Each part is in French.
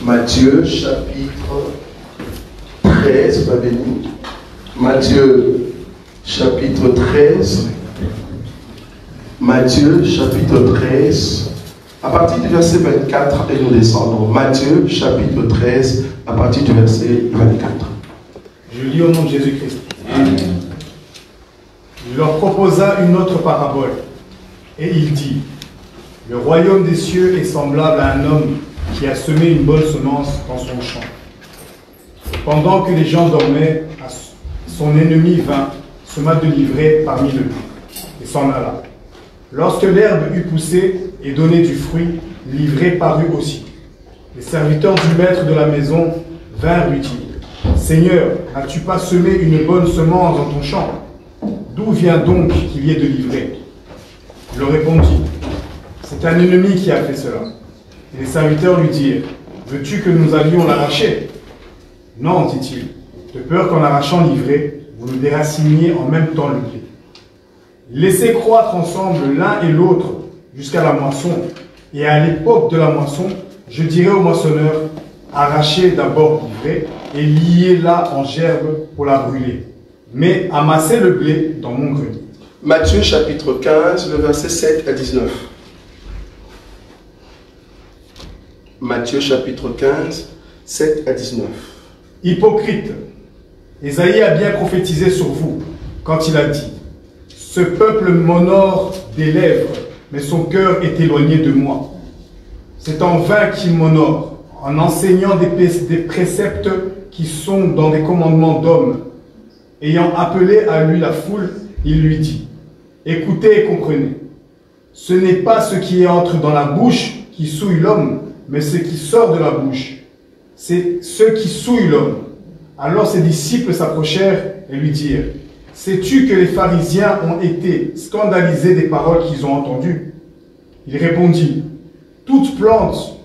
Matthieu chapitre 13, sois béni. Matthieu chapitre 13. Matthieu chapitre 13. À partir du verset 24, et nous descendons. Matthieu chapitre 13, à partir du verset 24. Je lis au nom de Jésus-Christ. Il leur proposa une autre parabole, et il dit: le royaume des cieux est semblable à un homme qui a semé une bonne semence dans son champ. Pendant que les gens dormaient, son ennemi vint, sema de l'ivraie parmi eux, et s'en alla. Lorsque l'herbe eut poussé et donné du fruit, l'ivraie parut aussi. Les serviteurs du maître de la maison vinrent lui dire: Seigneur, n'as-tu pas semé une bonne semence dans ton champ? D'où vient donc qu'il y ait de l'ivraie? Il leur répondit: c'est un ennemi qui a fait cela. Et les serviteurs lui dirent: veux-tu que nous allions l'arracher? Non, dit-il, de peur qu'en arrachant l'ivraie, vous nous déraciniez en même temps le blé. Laissez croître ensemble l'un et l'autre jusqu'à la moisson, et à l'époque de la moisson, je dirai au moissonneur: arrachez d'abord l'ivraie et liez-la en gerbe pour la brûler, mais amassez le blé dans mon grenier. Matthieu chapitre 15, le verset 7 à 19. Matthieu chapitre 15, 7 à 19. Hypocrite, Ésaïe a bien prophétisé sur vous quand il a dit: ce peuple m'honore des lèvres, mais son cœur est éloigné de moi. C'est en vain qu'il m'honore, en enseignant des préceptes qui sont dans des commandements d'hommes. Ayant appelé à lui la foule, il lui dit: écoutez et comprenez. Ce n'est pas ce qui entre dans la bouche qui souille l'homme, mais ce qui sort de la bouche. C'est ce qui souille l'homme. Alors ses disciples s'approchèrent et lui dirent: sais-tu que les pharisiens ont été scandalisés des paroles qu'ils ont entendues? Il répondit: toute plante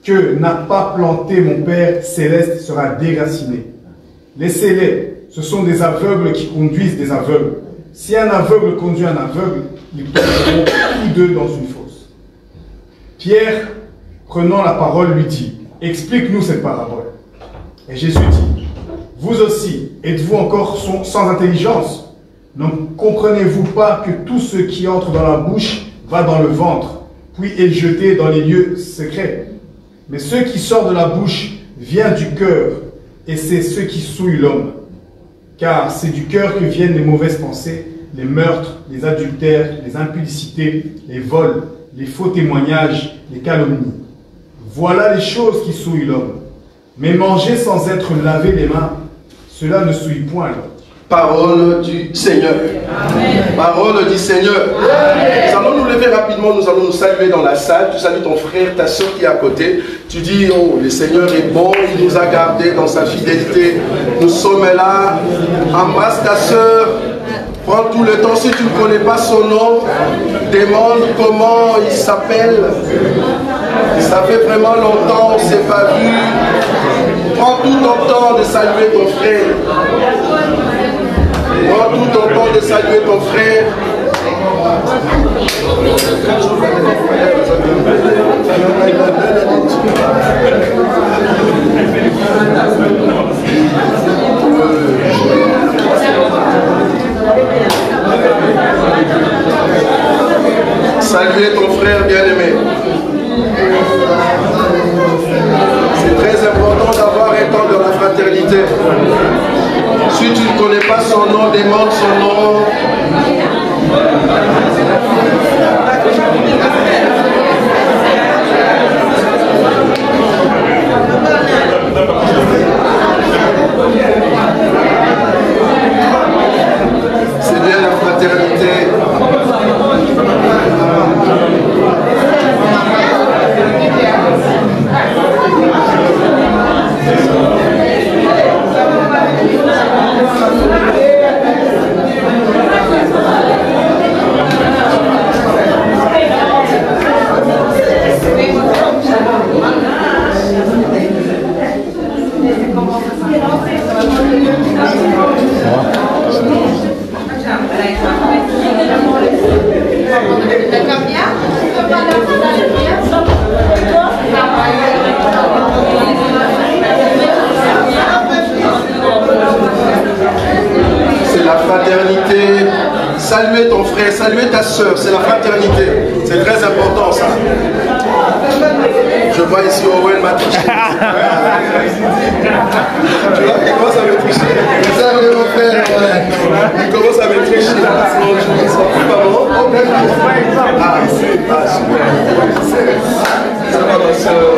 que n'a pas plantée mon Père céleste sera déracinée. Laissez-les, ce sont des aveugles qui conduisent des aveugles. Si un aveugle conduit un aveugle, ils tomberont tous deux dans une fosse. Pierre, prenant la parole, lui dit: explique-nous cette parabole. Et Jésus dit: vous aussi, êtes-vous encore sans intelligence? Ne comprenez-vous pas que tout ce qui entre dans la bouche va dans le ventre, puis est jeté dans les lieux secrets? Mais ce qui sort de la bouche vient du cœur, et c'est ce qui souille l'homme. Car c'est du cœur que viennent les mauvaises pensées, les meurtres, les adultères, les impudicités, les vols, les faux témoignages, les calomnies. Voilà les choses qui souillent l'homme. Mais manger sans être lavé les mains, cela ne souille point l'homme. Parole du Seigneur. Amen. Parole du Seigneur. Amen. Nous allons nous lever rapidement, nous allons nous saluer dans la salle. Tu salues ton frère, ta soeur qui est à côté. Tu dis: oh, le Seigneur est bon, il nous a gardés dans sa fidélité. Nous sommes là. Embrasse ta soeur. Prends tout le temps. Si tu ne connais pas son nom, demande comment il s'appelle. Ça fait vraiment longtemps, on ne s'est pas vu. Prends tout ton temps de saluer ton frère. Prends tout ton temps de saluer ton frère. Saluer ton frère bien-aimé. C'est très important d'avoir un temps de la fraternité. Si tu ne connais pas son nom, demande son nom. C'est bien la fraternité. saluer ta soeur, c'est la fraternité. C'est très important ça. Je vois ici Owen m'a triché. Tu vois, il commence à me tricher. Ça, mon frère, il commence à me tricher. Ça va, ma soeur.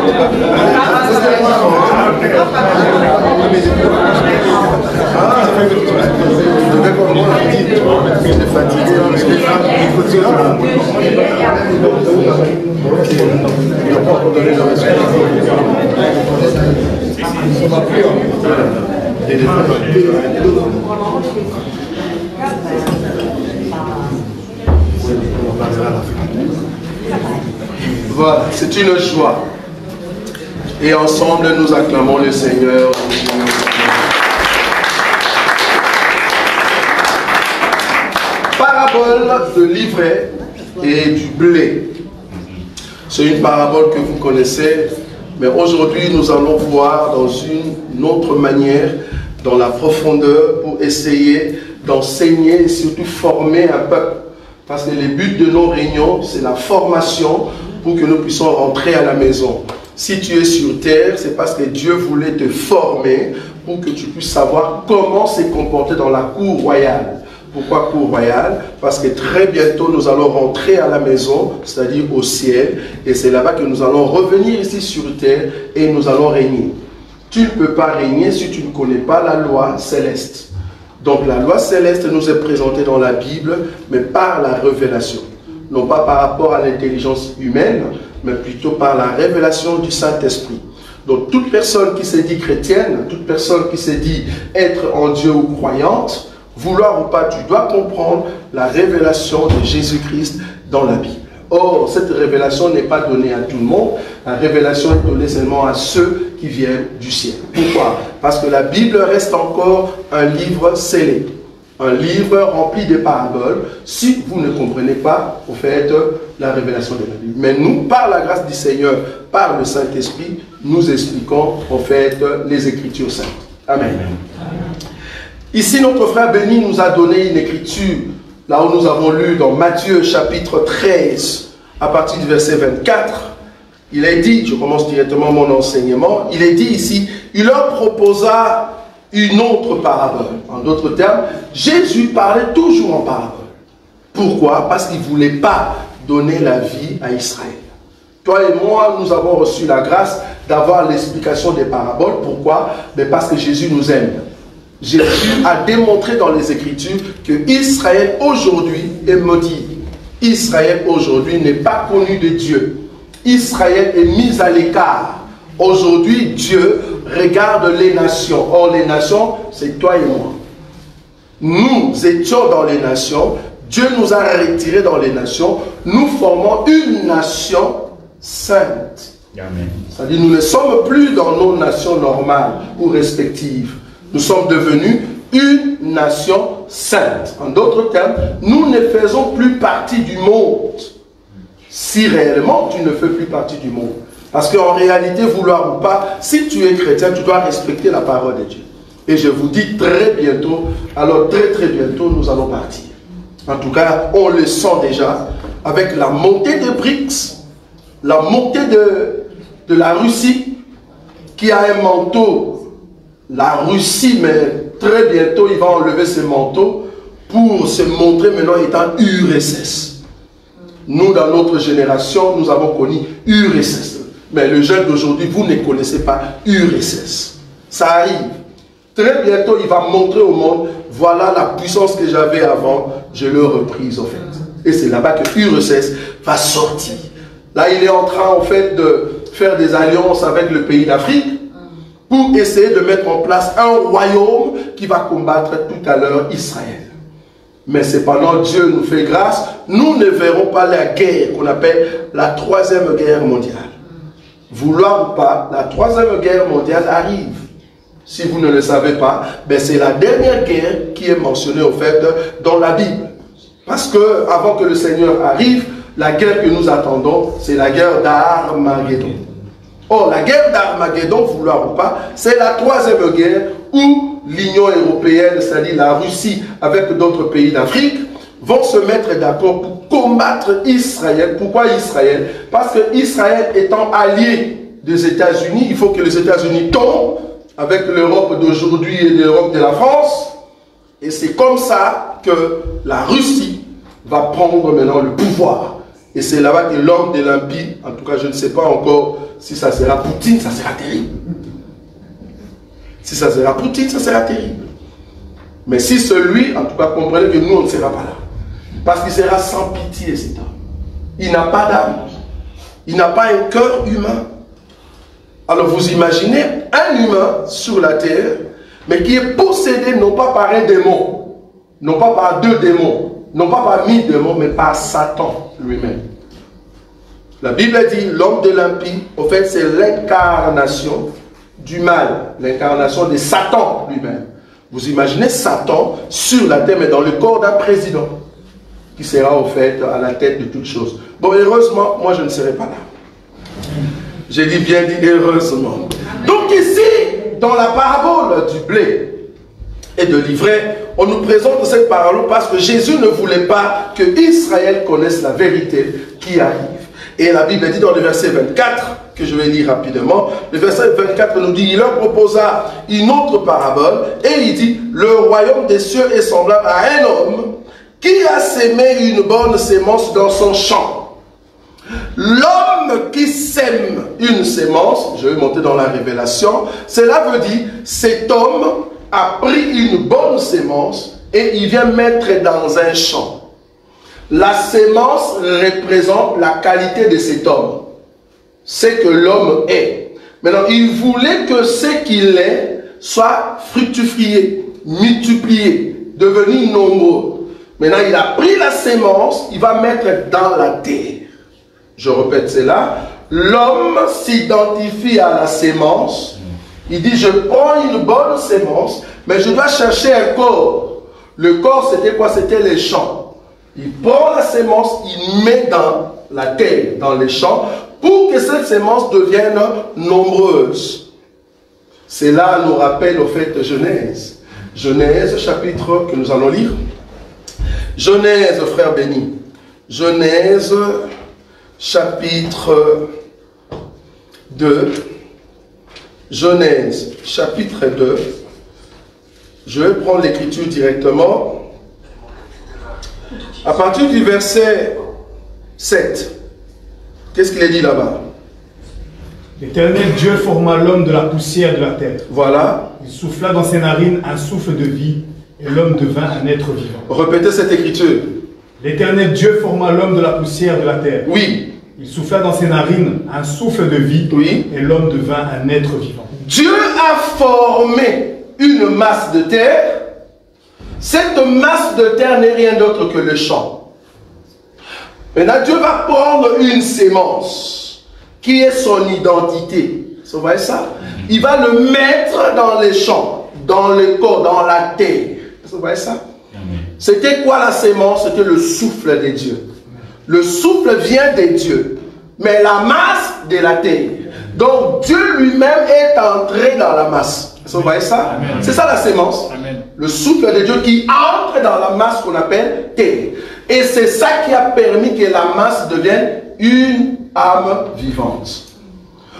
Voilà, c'est une joie. Et ensemble, nous acclamons le Seigneur. Parabole de l'ivraie et du blé. C'est une parabole que vous connaissez, mais aujourd'hui nous allons voir dans une autre manière, dans la profondeur, pour essayer d'enseigner et surtout former un peuple. Parce que le but de nos réunions, c'est la formation pour que nous puissions rentrer à la maison. Si tu es sur terre, c'est parce que Dieu voulait te former pour que tu puisses savoir comment se comporter dans la cour royale. Pourquoi cour royale? Parce que très bientôt nous allons rentrer à la maison, c'est-à-dire au ciel, et c'est là-bas que nous allons revenir ici sur terre et nous allons régner. Tu ne peux pas régner si tu ne connais pas la loi céleste. Donc la loi céleste nous est présentée dans la Bible, mais par la révélation. Non pas par rapport à l'intelligence humaine, mais plutôt par la révélation du Saint-Esprit. Donc toute personne qui se dit chrétienne, toute personne qui se dit être en Dieu ou croyante, vouloir ou pas, tu dois comprendre la révélation de Jésus-Christ dans la Bible. Or, cette révélation n'est pas donnée à tout le monde. La révélation est donnée seulement à ceux qui viennent du ciel. Pourquoi? Parce que la Bible reste encore un livre scellé. Un livre rempli de paraboles. Si vous ne comprenez pas, vous faites la révélation de la Bible. Mais nous, par la grâce du Seigneur, par le Saint-Esprit, nous expliquons en fait les Écritures saintes. Amen. Ici, notre frère Béni nous a donné une écriture, là où nous avons lu dans Matthieu chapitre 13, à partir du verset 24. Il est dit, je commence directement mon enseignement, il est dit ici, il leur proposa une autre parabole. En d'autres termes, Jésus parlait toujours en parabole. Pourquoi? Parce qu'il ne voulait pas donner la vie à Israël. Toi et moi, nous avons reçu la grâce d'avoir l'explication des paraboles. Pourquoi? Mais parce que Jésus nous aime. Jésus a démontré dans les Écritures que Israël aujourd'hui est maudit. Israël aujourd'hui n'est pas connu de Dieu. Israël est mis à l'écart. Aujourd'hui, Dieu regarde les nations. Or, les nations, c'est toi et moi. Nous étions dans les nations. Dieu nous a retirés dans les nations. Nous formons une nation sainte. C'est-à-dire, nous ne sommes plus dans nos nations normales ou respectives. Nous sommes devenus une nation sainte. En d'autres termes, nous ne faisons plus partie du monde. Si réellement tu ne fais plus partie du monde. Parce qu'en réalité, vouloir ou pas, si tu es chrétien, tu dois respecter la parole de Dieu. Et je vous dis très bientôt, alors très bientôt, nous allons partir. En tout cas, on le sent déjà avec la montée des BRICS, la montée de la Russie, qui a un manteau. La Russie, mais très bientôt, il va enlever ce manteau pour se montrer maintenant étant URSS. Nous, dans notre génération, nous avons connu URSS. Mais le jeune d'aujourd'hui, vous ne connaissez pas URSS. Ça arrive. Très bientôt, il va montrer au monde, voilà la puissance que j'avais avant, je l'ai reprise en fait. Et c'est là-bas que URSS va sortir. Là, il est en train en fait de faire des alliances avec le pays d'Afrique, pour essayer de mettre en place un royaume qui va combattre tout à l'heure Israël. Mais cependant, Dieu nous fait grâce, nous ne verrons pas la guerre qu'on appelle la troisième guerre mondiale. Vouloir ou pas, la troisième guerre mondiale arrive. Si vous ne le savez pas, ben c'est la dernière guerre qui est mentionnée au fait dans la Bible. Parce que avant que le Seigneur arrive, la guerre que nous attendons, c'est la guerre d'Armageddon. Or, la guerre d'Armageddon, vouloir ou pas, c'est la troisième guerre où l'Union européenne, c'est-à-dire la Russie avec d'autres pays d'Afrique, vont se mettre d'accord pour combattre Israël. Pourquoi Israël? Parce que Israël étant allié des États-Unis, il faut que les États-Unis tombent avec l'Europe d'aujourd'hui et l'Europe de la France. Et c'est comme ça que la Russie va prendre maintenant le pouvoir. Et c'est là-bas que l'homme de l'impie, en tout cas je ne sais pas encore si ça sera Poutine, ça sera terrible. Si ça sera Poutine, ça sera terrible. Mais si celui, en tout cas comprenez que nous on ne sera pas là. Parce qu'il sera sans pitié cet homme. Il n'a pas d'âme. Il n'a pas un cœur humain. Alors vous imaginez un humain sur la terre, mais qui est possédé non pas par un démon, non pas par 2 démons, non pas par 1000 démons, mais par Satan lui-même. La Bible dit l'homme de l'impie, au fait c'est l'incarnation du mal, l'incarnation de Satan lui-même. Vous imaginez Satan sur la terre, mais dans le corps d'un président, qui sera au fait à la tête de toutes choses. Bon, heureusement, moi je ne serai pas là. J'ai dit bien dit heureusement. Donc ici, dans la parabole du blé et de l'ivraie, on nous présente cette parabole parce que Jésus ne voulait pas que Israël connaisse la vérité qui arrive. Et la Bible dit dans le verset 24, que je vais lire rapidement, le verset 24 nous dit, il leur proposa une autre parabole et il dit, le royaume des cieux est semblable à un homme qui a sémé une bonne sémence dans son champ. L'homme qui sème une sémence, je vais monter dans la révélation, cela veut dire, cet homme a pris une bonne sémence et il vient mettre dans un champ. La sémence représente la qualité de cet homme. C'est que l'homme est. Maintenant, il voulait que ce qu'il est soit fructifié, multiplié, devenu nombreux. Maintenant, il a pris la sémence, il va mettre dans la terre. Je répète cela. L'homme s'identifie à la sémence. Il dit, je prends une bonne sémence, mais je dois chercher un corps. Le corps, c'était quoi? C'était les champs. Il prend la sémence, il met dans la terre, dans les champs, pour que cette sémence devienne nombreuse. Cela nous rappelle au fait Genèse. Genèse, chapitre que nous allons lire. Genèse, frère béni. Genèse, chapitre 2. Genèse, chapitre 2. Je vais prendre l'écriture directement. À partir du verset 7, qu'est-ce qu'il est dit là-bas? L'Éternel Dieu forma l'homme de la poussière de la terre. Voilà. Il souffla dans ses narines un souffle de vie, et l'homme devint un être vivant. Répétez cette écriture. L'Éternel Dieu forma l'homme de la poussière de la terre. Oui. Il souffla dans ses narines un souffle de vie, oui. Et l'homme devint un être vivant. Dieu a formé une masse de terre. Cette masse de terre n'est rien d'autre que le champ. Maintenant, Dieu va prendre une sémence qui est son identité. Vous voyez ça? Il va le mettre dans les champs, dans le corps, dans la terre. Vous voyez ça? C'était quoi la sémence? C'était le souffle de Dieu. Le souffle vient de Dieu, mais la masse de la terre. Donc Dieu lui-même est entré dans la masse. Vous voyez ça? C'est ça la sémence. Amen. Le souffle de Dieu qui entre dans la masse qu'on appelle terre. Et c'est ça qui a permis que la masse devienne une âme vivante.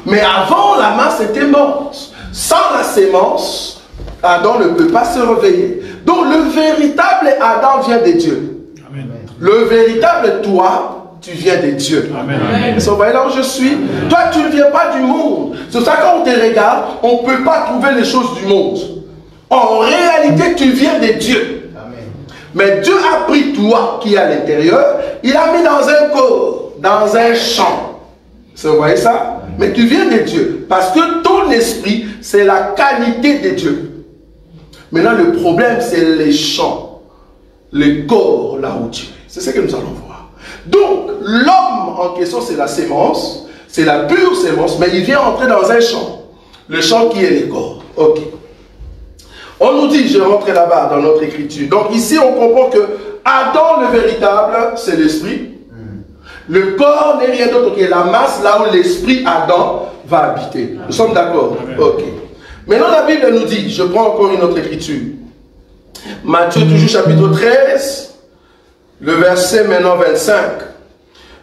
Mais avant, la masse était morte. Sans la sémence, Adam ne peut pas se réveiller. Donc le véritable Adam vient de Dieu. Amen. Le véritable toi, tu viens de Dieu. Amen. Vous voyez là où je suis? Toi, tu ne viens pas du monde. C'est pour ça que quand on te regarde, on ne peut pas trouver les choses du monde. En réalité, tu viens de Dieu. Amen. Mais Dieu a pris toi qui est à l'intérieur, il a mis dans un corps, dans un champ. Vous voyez ça? Mais tu viens de Dieu. Parce que ton esprit, c'est la qualité de Dieu. Maintenant, le problème, c'est les champs, le corps, là où tu es. C'est ce que nous allons voir. Donc, l'homme en question, c'est la sémence, c'est la pure sémence, mais il vient entrer dans un champ. Le champ qui est le corps. Ok. On nous dit, je rentre là-bas dans notre écriture. Donc ici, on comprend que Adam, le véritable, c'est l'esprit. Le corps n'est rien d'autre que la masse, là où l'esprit Adam va habiter. Nous sommes d'accord? Ok. Maintenant, la Bible nous dit, je prends encore une autre écriture. Matthieu, toujours chapitre 13. le verset maintenant 25.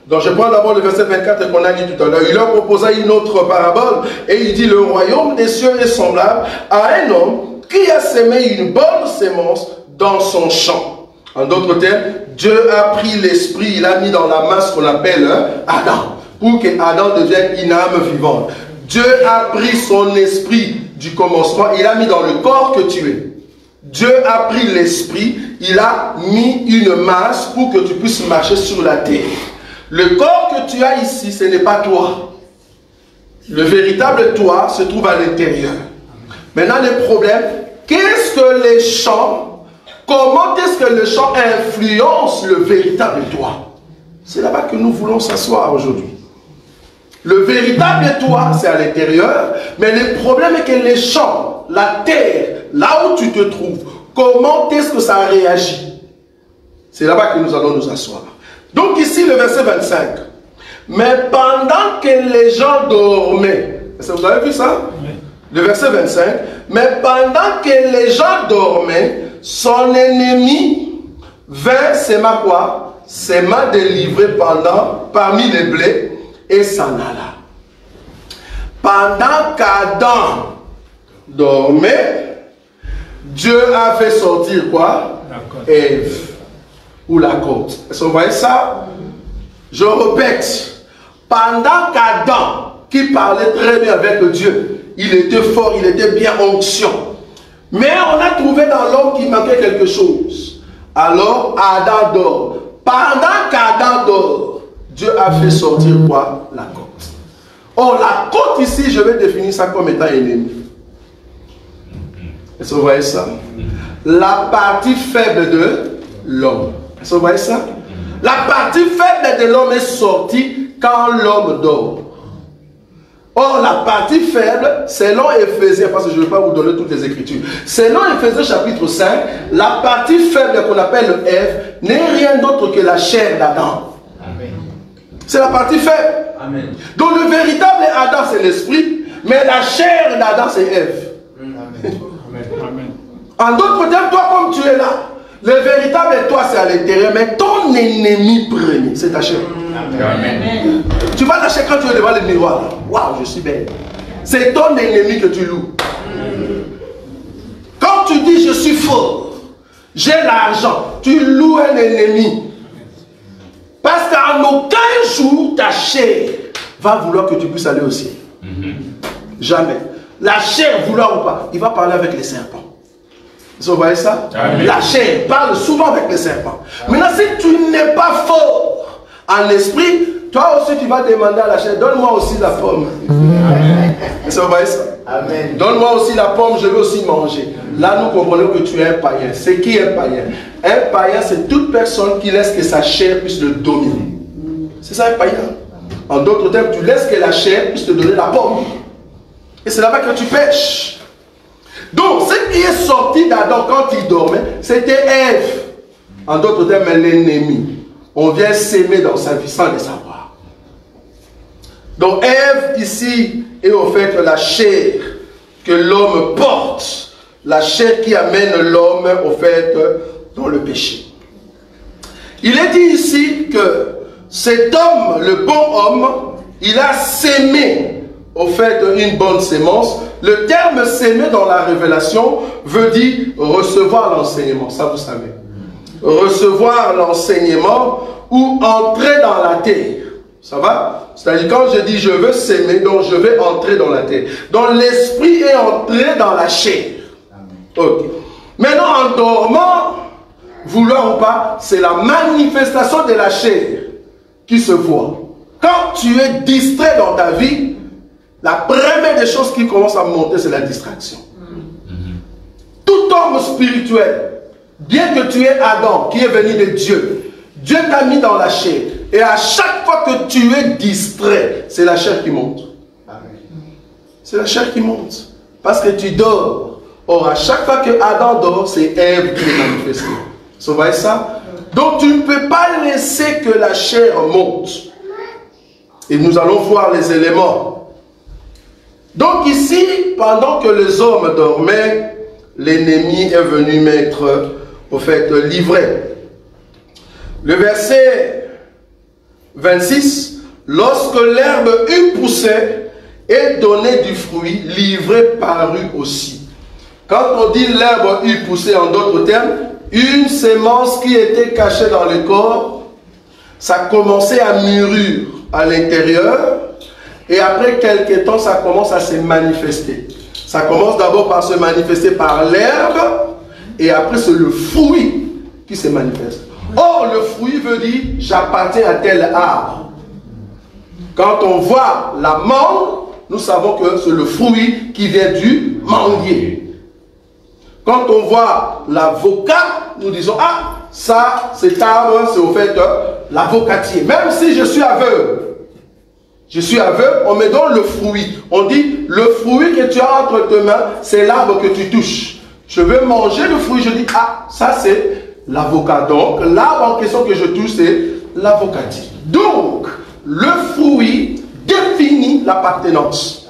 Donc je prends d'abord le verset 24 qu'on a dit tout à l'heure. Il leur proposa une autre parabole et il dit: le royaume des cieux est semblable à un homme qui a semé une bonne sémence dans son champ. En d'autres termes, Dieu a pris l'esprit, il a mis dans la masse qu'on appelle Adam, pour que Adam devienne une âme vivante. Dieu a pris son esprit du commencement, il a mis dans le corps que tu es. Dieu a pris l'esprit, il a mis une masse pour que tu puisses marcher sur la terre. Le corps que tu as ici, ce n'est pas toi. Le véritable toi se trouve à l'intérieur. Maintenant, le problème, qu'est-ce que les chants, comment est-ce que le chant influence le véritable toi? C'est là-bas que nous voulons s'asseoir aujourd'hui. Le véritable toi, c'est à l'intérieur, mais le problème est que les chants, la terre, là où tu te trouves, comment est-ce que ça réagit? C'est là-bas que nous allons nous asseoir. Donc ici, le verset 25. Mais pendant que les gens dormaient, vous avez vu ça? Oui. Le verset 25. Mais pendant que les gens dormaient, son ennemi vint s'aima quoi? S'aima délivrer parmi les blés et s'en alla. Pendant qu'Adam dormait, Dieu a fait sortir quoi? Ève. Ou la côte. Est-ce que vous voyez ça? Je répète. Pendant qu'Adam, qui parlait très bien avec Dieu, il était fort, il était bien onction. Mais on a trouvé dans l'homme qu'il manquait quelque chose. Alors Adam dort. Pendant qu'Adam dort, Dieu a fait sortir quoi? La côte. Or, la côte ici, je vais définir ça comme étant ennemi. Est-ce que vous voyez ça? La partie faible de l'homme. Est-ce que vous voyez ça? La partie faible de l'homme est sortie quand l'homme dort. Or, la partie faible, selon Éphésiens, parce que je ne vais pas vous donner toutes les écritures, selon Éphésiens chapitre 5, la partie faible qu'on appelle Ève n'est rien d'autre que la chair d'Adam. C'est la partie faible. Amen. Donc le véritable Adam, c'est l'esprit, mais la chair d'Adam, c'est Ève. Amen. En d'autres termes, toi comme tu es là, le véritable toi, c'est à l'intérieur, mais ton ennemi premier, c'est ta chair. Amen. Tu vas lâcher quand tu es devant le miroir. Waouh, je suis belle. C'est ton ennemi que tu loues. Quand tu dis je suis fort, j'ai l'argent, tu loues un ennemi. Parce qu'en aucun jour, ta chair va vouloir que tu puisses aller au ciel. Jamais. La chair, vouloir ou pas, il va parler avec les serpents. Vous voyez ça? Amen. La chair parle souvent avec les serpents. Amen. Maintenant, si tu n'es pas fort en esprit, toi aussi tu vas demander à la chair, donne-moi aussi la pomme. Vous voyez ça? Donne-moi aussi la pomme, je veux aussi manger. Là, nous comprenons que tu es un païen. C'est qui un païen? Un païen, c'est toute personne qui laisse que sa chair puisse le dominer. C'est ça un païen. En d'autres termes, tu laisses que la chair puisse te donner la pomme. Et c'est là-bas que tu pêches. Donc, ce qui est sorti d'Adam quand il dormait, c'était Ève. En d'autres termes, l'ennemi. On vient s'aimer dans sa vie sans le savoir. Donc, Ève, ici, est au fait la chair que l'homme porte. La chair qui amène l'homme, au fait, dans le péché. Il est dit ici que cet homme, le bon homme, il a sémé, au fait, une bonne sémence. Le terme s'aimer dans la révélation veut dire recevoir l'enseignement, ça vous savez. Recevoir l'enseignement ou entrer dans la terre. Ça va? C'est-à-dire quand je dis je veux s'aimer, donc je vais entrer dans la terre. Donc l'esprit est entré dans la chair. Ok. Maintenant en dormant, vouloir ou pas, c'est la manifestation de la chair qui se voit. Quand tu es distrait dans ta vie, la première des choses qui commence à monter, c'est la distraction. Tout homme spirituel, bien que tu es Adam, qui est venu de Dieu, Dieu t'a mis dans la chair. Et à chaque fois que tu es distrait, c'est la chair qui monte. C'est la chair qui monte. Parce que tu dors. Or, à chaque fois que Adam dort, c'est Ève qui est manifestée. Vous voyez ça? Donc, tu ne peux pas laisser que la chair monte. Et nous allons voir les éléments. Donc ici, pendant que les hommes dormaient, l'ennemi est venu mettre, au fait, livrer. Le verset 26, lorsque l'herbe eut poussé et donné du fruit, l'ivraie parut aussi. Quand on dit l'herbe eut poussé, en d'autres termes, une sémence qui était cachée dans le corps, ça commençait à mûrir à l'intérieur, et après quelques temps, ça commence à se manifester. Ça commence d'abord par se manifester par l'herbe, et après c'est le fruit qui se manifeste. Or, le fruit veut dire j'appartiens à tel arbre. Quand on voit la mangue, nous savons que c'est le fruit qui vient du manguier. Quand on voit l'avocat, nous disons ah, ça, cet arbre, c'est au fait l'avocatier. Même si je suis aveugle, on me donne le fruit. On dit le fruit que tu as entre tes mains, c'est l'arbre que tu touches. Je veux manger le fruit, je dis ah, ça c'est l'avocat. Donc, l'arbre en question que je touche, c'est l'avocatier. Donc, le fruit définit l'appartenance.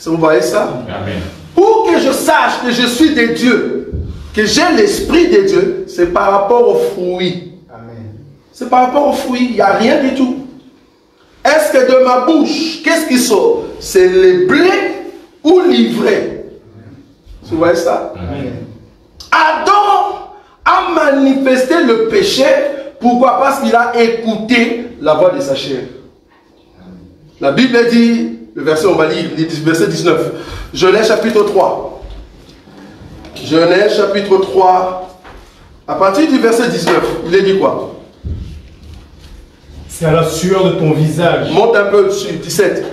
Vous voyez ça? Amen. Pour que je sache que je suis de Dieu, que j'ai l'esprit de Dieu, c'est par rapport au fruit. C'est par rapport au fruit, il n'y a rien du tout. Est-ce que de ma bouche, qu'est-ce qui sort? C'est le blé ou l'ivraie? Vous voyez ça? Amen. Adam a manifesté le péché. Pourquoi? Parce qu'il a écouté la voix de sa chair. La Bible dit, le verset, on va lire, verset 19. Genèse chapitre 3. Genèse chapitre 3. À partir du verset 19, il est dit quoi? C'est à la sueur de ton visage. Monte un peu dessus, 17.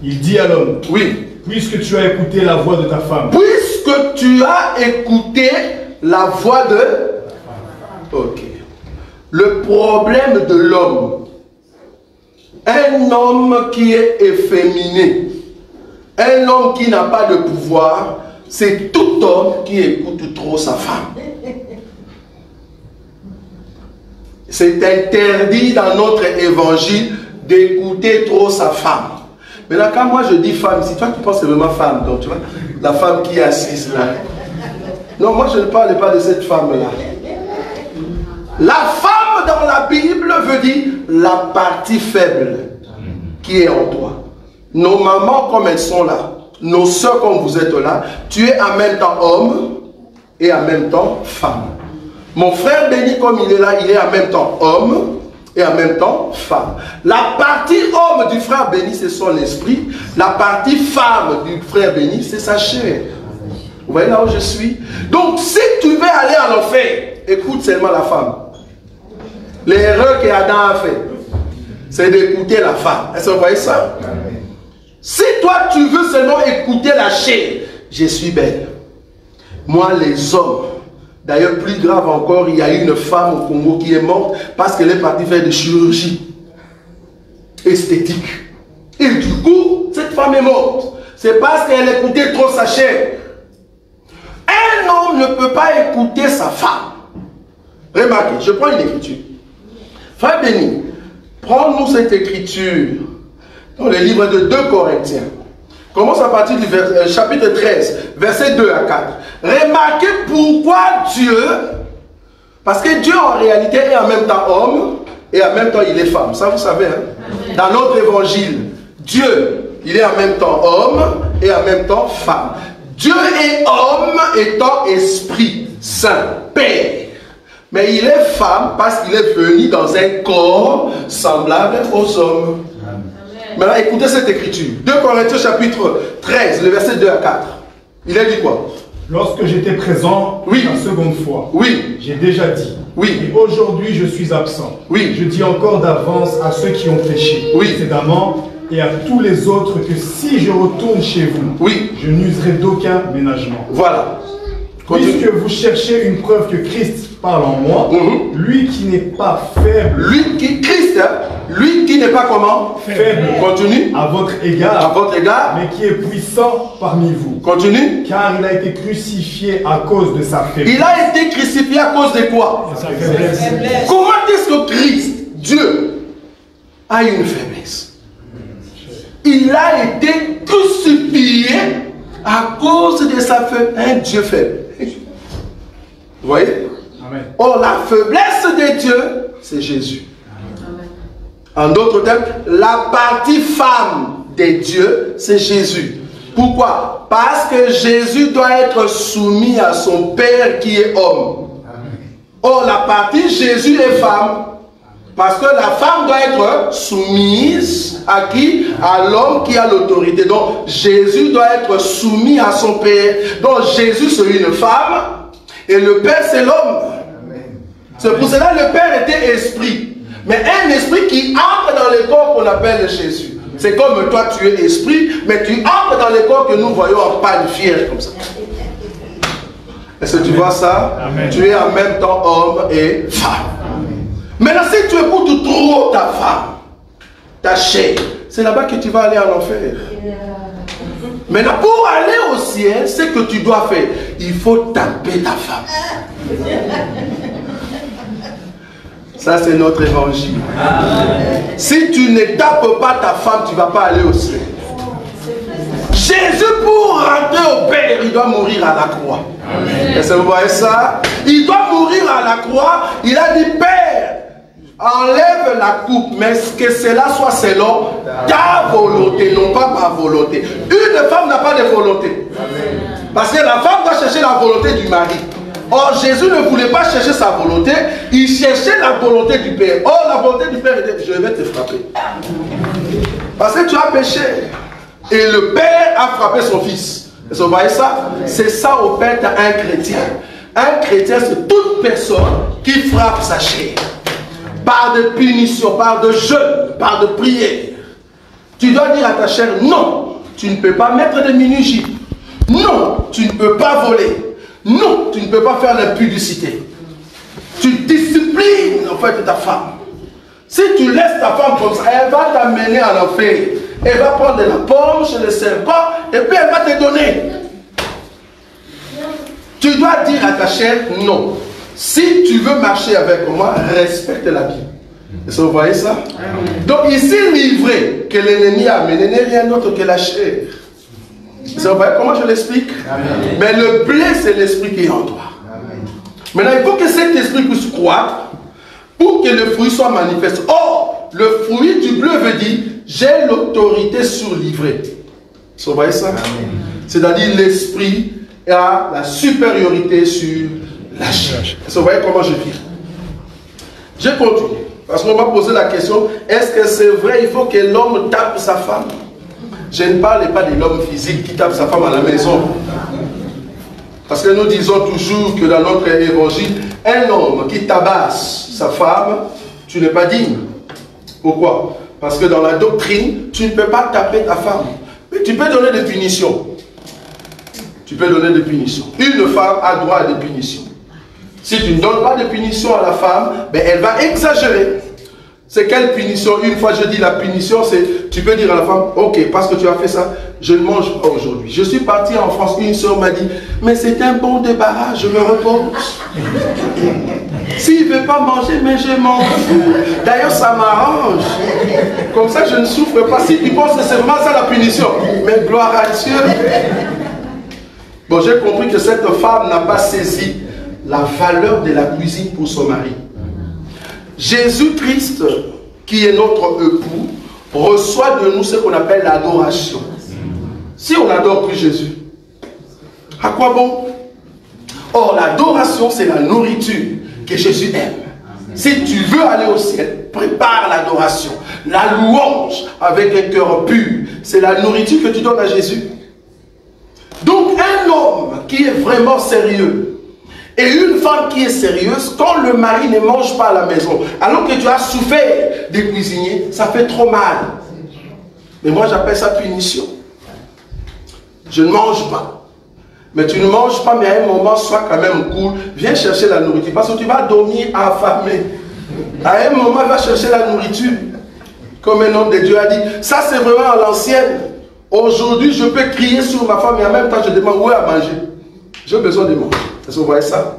Il dit à l'homme, oui, puisque tu as écouté la voix de ta femme. Puisque tu as écouté la voix de... Ok. Le problème de l'homme, un homme qui est efféminé, un homme qui n'a pas de pouvoir, c'est tout homme qui écoute trop sa femme. C'est interdit dans notre évangile d'écouter trop sa femme. Maintenant, quand moi je dis femme, si toi tu penses que c'est vraiment femme, donc tu vois, la femme qui est assise là. Non, moi je ne parle pas de cette femme-là. La femme dans la Bible veut dire la partie faible qui est en toi. Nos mamans comme elles sont là, nos soeurs comme vous êtes là, tu es en même temps homme et en même temps femme. Mon frère Béni comme il est là, il est en même temps homme et en même temps femme. La partie homme du frère Béni, c'est son esprit. La partie femme du frère Béni, c'est sa chair. Vous voyez là où je suis? Donc si tu veux aller en enfer, écoute seulement la femme. L'erreur qu'Adam a fait, c'est d'écouter la femme. Est-ce que vous voyez ça? Si toi tu veux seulement écouter la chair, je suis belle. Moi les hommes, d'ailleurs plus grave encore, il y a eu une femme au Congo qui est morte parce qu'elle est partie faire des chirurgies esthétiques. Et du coup, cette femme est morte. C'est parce qu'elle écoutait trop sa chair. Un homme ne peut pas écouter sa femme. Remarquez, je prends une écriture. Frère Béni, prends-nous cette écriture dans le livre de 2 Corinthiens. Commence à partir du chapitre 13, versets 2 à 4. Remarquez pourquoi Dieu, parce que Dieu en réalité est en même temps homme et en même temps il est femme. Ça vous savez, hein? Dans notre évangile, Dieu, il est en même temps homme et en même temps femme. Dieu est homme étant esprit saint, Père. Mais il est femme parce qu'il est venu dans un corps semblable aux hommes. Amen. Maintenant, écoutez cette écriture. 2 Corinthiens chapitre 13, le verset 2 à 4. Il a dit quoi? Lorsque j'étais présent la seconde fois, j'ai déjà dit. Et aujourd'hui, je suis absent. Je dis encore d'avance à ceux qui ont péché, précédemment, et à tous les autres que si je retourne chez vous, je n'userai d'aucun ménagement. Voilà. Puisque vous cherchez une preuve que Christ parle en moi, lui qui n'est pas faible. Lui qui n'est pas comment? Faible. Continue. À votre égard. Mais qui est puissant parmi vous. Continue. Car il a été crucifié à cause de sa faiblesse. Il a été crucifié à cause de quoi? De sa faiblesse. Comment est-ce que Christ, Dieu, a une faiblesse? Il a été crucifié à cause de sa faiblesse. Un Dieu faible. Vous voyez? Amen. Or, la faiblesse des dieux, c'est Jésus. Amen. En d'autres termes, la partie femme des dieux, c'est Jésus. Pourquoi? Parce que Jésus doit être soumis à son Père qui est homme. Amen. Or, la partie Jésus est femme. Parce que la femme doit être soumise à qui? À l'homme qui a l'autorité. Donc, Jésus doit être soumis à son Père. Donc, Jésus, c'est une femme. Et le Père, c'est l'homme. C'est pour cela que le Père était esprit. Mais un esprit qui entre dans le corps qu'on appelle Jésus. C'est comme toi, tu es esprit, mais tu entres dans le corps que nous voyons en panne fière, comme ça. Est-ce que tu vois ça? Amen. Tu es en même temps homme et femme. Maintenant, si tu écoutes trop ta femme, ta chair, c'est là-bas que tu vas aller en enfer. Maintenant, pour aller au ciel, ce que tu dois faire, il faut taper ta femme. Ça, c'est notre évangile. Si tu ne tapes pas ta femme, tu ne vas pas aller au ciel. Jésus, pour rentrer au Père, il doit mourir à la croix. Est-ce que vous voyez ça? Il doit mourir à la croix. Il a dit, Père, enlève la coupe, mais que cela soit selon ta volonté, non pas ma volonté. Une femme n'a pas de volonté. Parce que la femme doit chercher la volonté du mari. Or, Jésus ne voulait pas chercher sa volonté, il cherchait la volonté du Père. Or, la volonté du Père était, je vais te frapper. Parce que tu as péché. Et le Père a frappé son fils. Vous voyez ça? C'est ça au fait un chrétien. Un chrétien, c'est toute personne qui frappe sa chair. Par de punitions, par de jeûnes, par de prières. Tu dois dire à ta chair, non, tu ne peux pas mettre de mini-jupe. Non, tu ne peux pas voler. Non, tu ne peux pas faire l'impudicité. Tu disciplines en fait ta femme. Si tu laisses ta femme comme ça, elle va t'amener à l'enfer. Elle va prendre de la pomme chez le serpent et puis elle va te donner. Tu dois dire à ta chair, non. Si tu veux marcher avec moi, respecte la Bible. Est-ce que vous voyez ça? Donc ici, l'ivraie que l'ennemi a amené n'est rien d'autre que la chair. Vous voyez comment je l'explique? Mais le blé, c'est l'esprit qui est en toi. Amen. Maintenant, il faut que cet esprit puisse croître pour que le fruit soit manifeste. Or, le fruit du blé veut dire, j'ai l'autorité sur l'ivraie. Vous voyez ça? C'est-à-dire l'esprit a la supériorité sur la chair. Vous voyez comment je vis? Je continue. Parce qu'on m'a posé la question, est-ce que c'est vrai, il faut que l'homme tape sa femme? Je ne parle pas de l'homme physique qui tape sa femme à la maison. Parce que nous disons toujours que dans notre évangile, un homme qui tabasse sa femme, tu n'es pas digne. Pourquoi? Parce que dans la doctrine, tu ne peux pas taper ta femme. Mais tu peux donner des punitions. Tu peux donner des punitions. Une femme a droit à des punitions. Si tu ne donnes pas de punition à la femme, ben elle va exagérer. C'est quelle punition? Une fois je dis la punition, c'est, tu peux dire à la femme, ok, parce que tu as fait ça, je ne mange pas aujourd'hui. Je suis parti en France, une soeur m'a dit, mais c'est un bon débarras, je me repose. S'il ne veut pas manger, mais je mange. D'ailleurs, ça m'arrange. Comme ça, je ne souffre pas. Si tu penses que c'est vraiment ça la punition, mais gloire à Dieu. Bon, j'ai compris que cette femme n'a pas saisi la valeur de la cuisine pour son mari. Jésus-Christ, qui est notre époux, reçoit de nous ce qu'on appelle l'adoration. Si on n'adore plus Jésus, à quoi bon? Or, l'adoration, c'est la nourriture que Jésus aime. Si tu veux aller au ciel, prépare l'adoration, la louange avec un cœur pur. C'est la nourriture que tu donnes à Jésus. Donc, un homme qui est vraiment sérieux, et une femme qui est sérieuse, quand le mari ne mange pas à la maison, alors que tu as souffert des cuisiniers, ça fait trop mal. Mais moi j'appelle ça punition. Je ne mange pas. Mais tu ne manges pas, mais à un moment, sois quand même cool. Viens chercher la nourriture. Parce que tu vas dormir affamé. À un moment, va chercher la nourriture. Comme un homme de Dieu a dit, ça c'est vraiment à l'ancienne. Aujourd'hui, je peux crier sur ma femme et en même temps, je demande où est à manger. J'ai besoin de manger. Est-ce que vous voyez ça?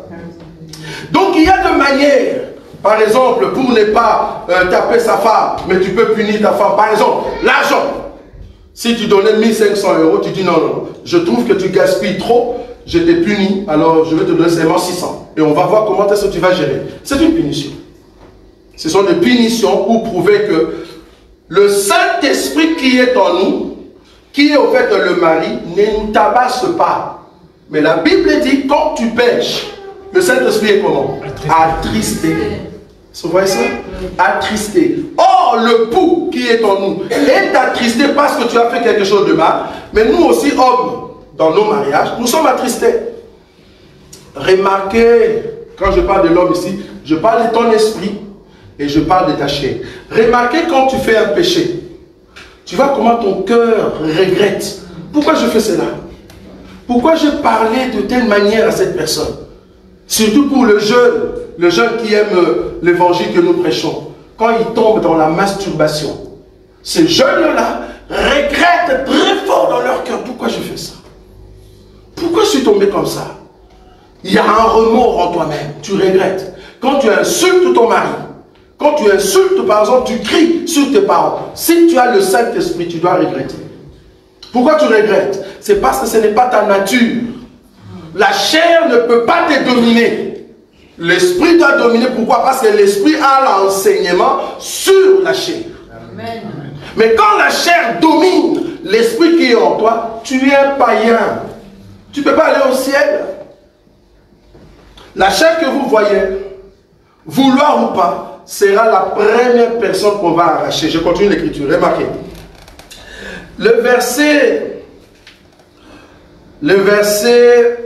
Donc il y a de manières, par exemple, pour ne pas taper sa femme, mais tu peux punir ta femme. Par exemple, l'argent. Si tu donnais 1500 €, tu dis non, non, je trouve que tu gaspilles trop, je t'ai puni, alors je vais te donner seulement 600. Et on va voir comment est-ce que tu vas gérer. C'est une punition. Ce sont des punitions pour prouver que le Saint-Esprit qui est en nous, qui est au fait le mari, ne nous tabasse pas. Mais la Bible dit, quand tu pêches, le Saint-Esprit est comment? Attristé. Vous voyez ça? Attristé. Or, le pou qui est en nous est attristé parce que tu as fait quelque chose de mal. Mais nous aussi, hommes, dans nos mariages, nous sommes attristés. Remarquez, quand je parle de l'homme ici, je parle de ton esprit et je parle de ta chair. Remarquez quand tu fais un péché. Tu vois comment ton cœur regrette. Pourquoi je fais cela? Pourquoi je parlais de telle manière à cette personne? Surtout pour le jeune qui aime l'évangile que nous prêchons. Quand il tombe dans la masturbation, ces jeunes-là regrettent très fort dans leur cœur. Pourquoi je fais ça? Pourquoi je suis tombé comme ça? Il y a un remords en toi-même. Tu regrettes. Quand tu insultes ton mari, quand tu insultes, par exemple, tu cries sur tes parents. Si tu as le Saint-Esprit, tu dois regretter. Pourquoi tu regrettes? C'est parce que ce n'est pas ta nature. La chair ne peut pas te dominer. L'esprit doit dominer. Pourquoi? Parce que l'esprit a l'enseignement sur la chair. Amen. Mais quand la chair domine l'esprit qui est en toi, tu es un païen. Tu ne peux pas aller au ciel. La chair que vous voyez, vouloir ou pas, sera la première personne qu'on va arracher. Je continue l'écriture. Remarquez. Le verset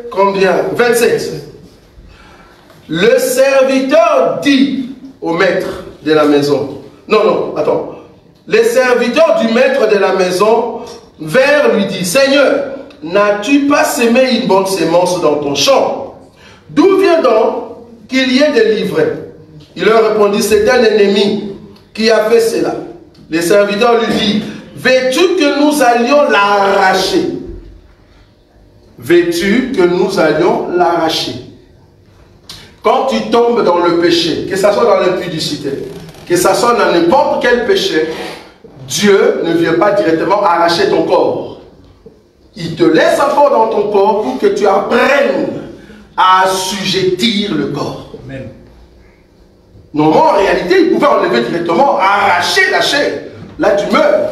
combien? 27. Le serviteur dit au maître de la maison. Non, attends. Le serviteur du maître de la maison vers lui dit, Seigneur, n'as-tu pas sémé une bonne sémence dans ton champ? D'où vient donc qu'il y ait des livrets? Il leur répondit, c'est un ennemi qui a fait cela. Le serviteur lui dit, veux-tu que nous allions l'arracher? Veux-tu que nous allions l'arracher? Quand tu tombes dans le péché, que ce soit dans l'impudicité, que ce soit dans n'importe quel péché, Dieu ne vient pas directement arracher ton corps. Il te laisse encore dans ton corps pour que tu apprennes à assujettir le corps. Amen. Non, en réalité, il pouvait enlever directement, arracher la chair. Là, tu meurs.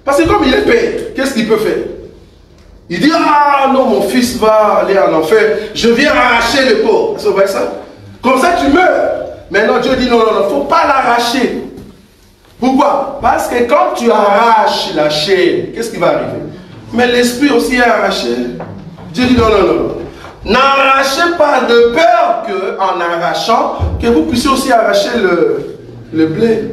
Parce que comme il est père, qu'est-ce qu'il peut faire? Il dit, ah non, mon fils va aller en enfer, je viens arracher le corps. Vous voyez ça? Comme ça, tu meurs. Maintenant, Dieu dit, non, il ne faut pas l'arracher. Pourquoi? Parce que quand tu arraches la chair, qu'est-ce qui va arriver? Mais l'esprit aussi est arraché. Dieu dit, non. N'arrachez pas de peur qu'en arrachant, que vous puissiez aussi arracher le blé.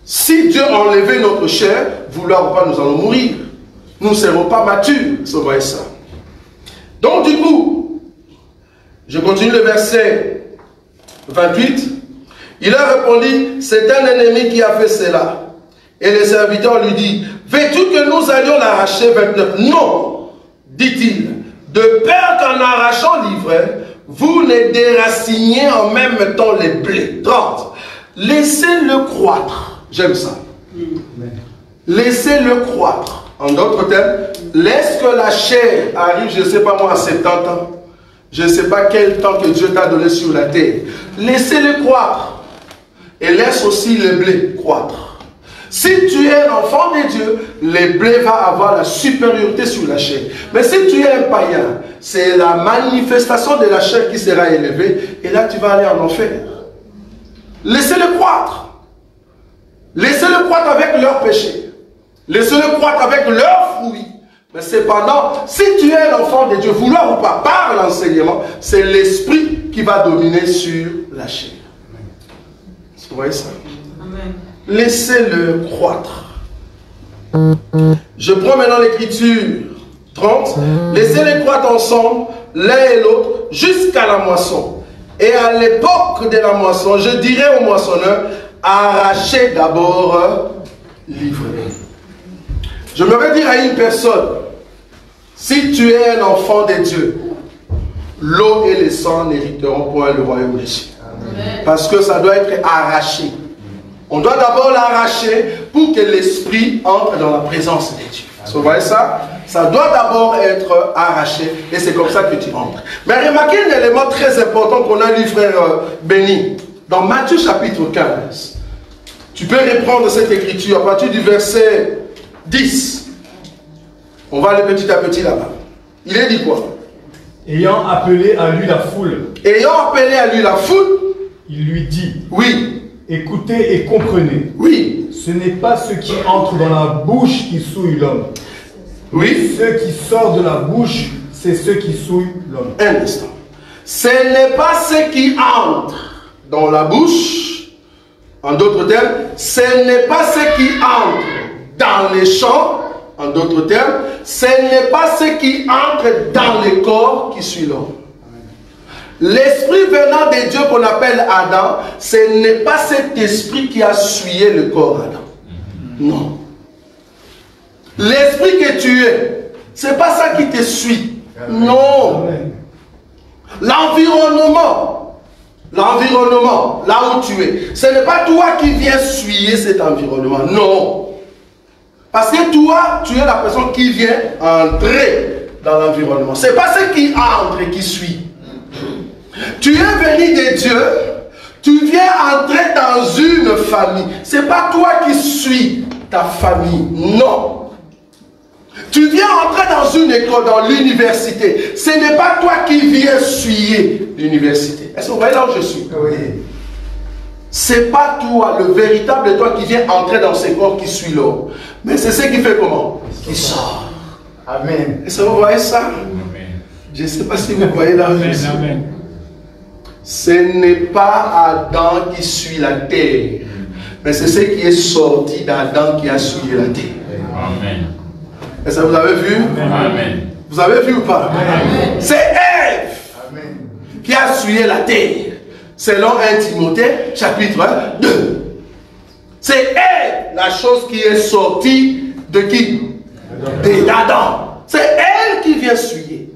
Si Dieu enlevait notre chair, vouloir ou pas, nous allons mourir. Nous ne serons pas matures. Vous voyez ça. Donc du coup, je continue le verset 28. Il a répondu, c'est un ennemi qui a fait cela. Et le serviteur lui dit, veux-tu que nous allions l'arracher? 29. Non, dit-il, de peur qu'en arrachant l'ivraie, vous ne déraciniez en même temps les blés. 30. Laissez-le croître. J'aime ça. Laissez-le croître. En d'autres termes, laisse que la chair arrive, je ne sais pas moi, à 70 ans. Je ne sais pas quel temps que Dieu t'a donné sur la terre. Laissez-le croître. Et laisse aussi le blé croître. Si tu es un enfant de Dieu, le blé va avoir la supériorité sur la chair. Mais si tu es un païen, c'est la manifestation de la chair qui sera élevée. Et là, tu vas aller en enfer. Laissez-le croître. Laissez-le croître avec leur péché. Laissez-le croître avec leurs fruits. Mais cependant, si tu es l'enfant de Dieu, vouloir ou pas, par l'enseignement, c'est l'esprit qui va dominer sur la chair. Vous voyez ça? Amen. Laissez-le croître. Je prends maintenant l'écriture 30. Laissez-les croître ensemble, l'un et l'autre, jusqu'à la moisson. Et à l'époque de la moisson, je dirai au moissonneur, arrachez d'abord l'ivraie. Je me vais dire à une personne, si tu es un enfant de Dieu, l'eau et le sang n'hériteront point le royaume des cieux. Parce que ça doit être arraché. On doit d'abord l'arracher pour que l'esprit entre dans la présence de Dieu. Vous voyez ça? Ça doit d'abord être arraché et c'est comme ça que tu entres. Mais remarquez un élément très important qu'on a lu, frère Béni. Dans Matthieu chapitre 15, tu peux reprendre cette écriture à partir du verset 10. On va aller petit à petit là-bas. Il est dit quoi? Ayant appelé à lui la foule. Ayant appelé à lui la foule, il lui dit. Oui. Écoutez et comprenez. Oui. Ce n'est pas ce qui entre dans la bouche qui souille l'homme. Oui. Ce qui sort de la bouche, c'est ce qui souille l'homme. Un instant. Ce n'est pas ce qui entre dans la bouche. En d'autres termes, ce n'est pas ce qui entre dans les champs. En d'autres termes, ce n'est pas ce qui entre dans le corps qui suit l'homme. L'esprit venant de Dieu qu'on appelle Adam, ce n'est pas cet esprit qui a souillé le corps Adam. Non. L'esprit que tu es, ce n'est pas ça qui te suit. Non. L'environnement, là où tu es, ce n'est pas toi qui viens souiller cet environnement. Non. Parce que toi, tu es la personne qui vient entrer dans l'environnement. Ce n'est pas ce qui entre et qui suit. Tu es venu de Dieu, tu viens entrer dans une famille. Ce n'est pas toi qui suis ta famille. Non. Tu viens entrer dans une école, dans l'université. Ce n'est pas toi qui viens suyer l'université. Est-ce que vous voyez là où je suis? Oui. Ce n'est pas toi, le véritable toi, qui vient entrer dans ce corps qui suit l'homme. Mais c'est ce qui fait comment? Qui sort. Amen. Est-ce que vous voyez ça? Amen. Je ne sais pas si vous voyez là où je suis. Amen. Ce n'est pas Adam qui suit la terre. Mais c'est ce qui est sorti d'Adam qui a suivi la terre. Amen. Est-ce que vous avez vu? Amen. Vous avez vu ou pas? C'est Ève qui a suivi la terre. Selon 1 Timothée, chapitre 2. C'est elle, la chose qui est sortie de qui? D'Adam. C'est elle qui vient suyer.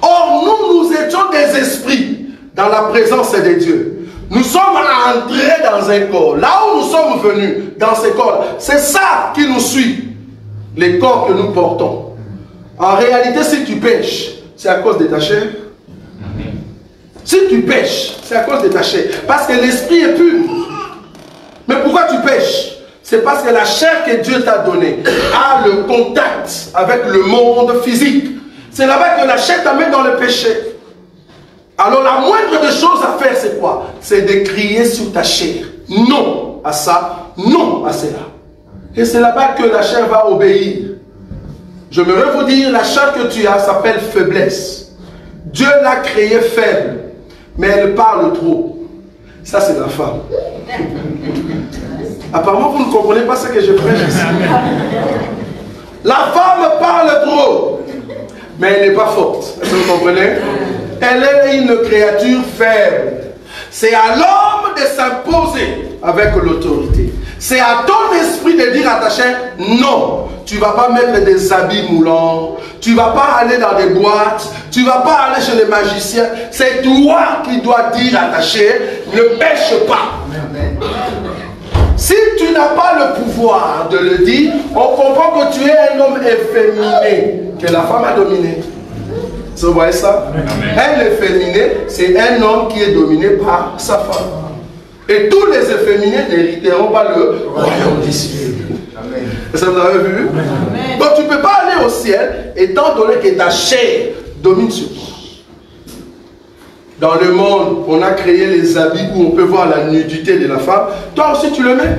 Or, nous étions des esprits dans la présence de Dieu. Nous sommes entrés dans un corps. Là où nous sommes venus, dans ce corps, c'est ça qui nous suit. Les corps que nous portons. En réalité, si tu pêches, c'est à cause de ta chair. Si tu pêches, c'est à cause de ta chair. Parce que l'esprit est pur. Mais pourquoi tu pêches? C'est parce que la chair que Dieu t'a donnée a le contact avec le monde physique. C'est là-bas que la chair t'amène dans le péché. Alors la moindre des choses à faire, c'est quoi? C'est de crier sur ta chair. Non à ça, non à cela. Et c'est là-bas que la chair va obéir. Je me veux vous dire, la chair que tu as s'appelle faiblesse. Dieu l'a créée faible. Mais elle parle trop. Ça, c'est la femme. Apparemment, vous ne comprenez pas ce que je prêche ici. La femme parle trop. Mais elle n'est pas forte. Est-ce que vous comprenez? Elle est une créature faible. C'est à l'homme de s'imposer avec l'autorité. C'est à ton esprit de dire à ta chair, non, tu ne vas pas mettre des habits moulants, tu ne vas pas aller dans des boîtes, tu ne vas pas aller chez les magiciens. C'est toi qui dois dire à ta chair, ne pêche pas. Si tu n'as pas le pouvoir de le dire, on comprend que tu es un homme efféminé, que la femme a dominé. Vous voyez ça? Un efféminé, c'est un homme qui est dominé par sa femme. Et tous les efféminés n'hériteront pas le royaume des cieux. Est-ce que vous avez vu? Amen. Donc tu ne peux pas aller au ciel étant donné que ta chair domine sur toi. Dans le monde, on a créé les habits où on peut voir la nudité de la femme. Toi aussi tu le mets?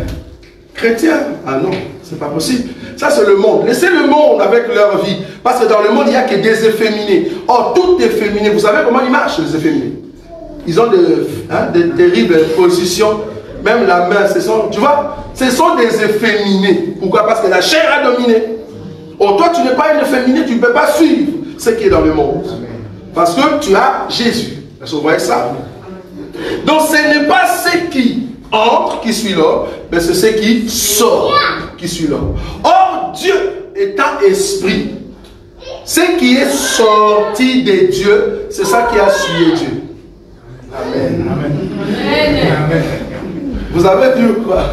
Chrétien? Ah non, c'est pas possible. Ça c'est le monde. Laissez le monde avec leur vie. Parce que dans le monde, il n'y a que des efféminés. Or, tout efféminé, vous savez comment ils marchent les efféminés? Ils ont de terribles positions. Même la main, tu vois, ce sont des efféminés. Pourquoi? Parce que la chair a dominé. Or, toi, tu n'es pas une efféminée, tu ne peux pas suivre ce qui est dans le monde. Parce que tu as Jésus. Est-ce que vous voyez ça? Donc, ce n'est pas ce qui entre qui suit l'homme, mais c'est ce qui sort qui suit l'homme. Or, Dieu étant esprit, ce qui est sorti de Dieu, c'est ça qui a suivi Dieu. Amen. Amen. Amen. Vous avez vu quoi?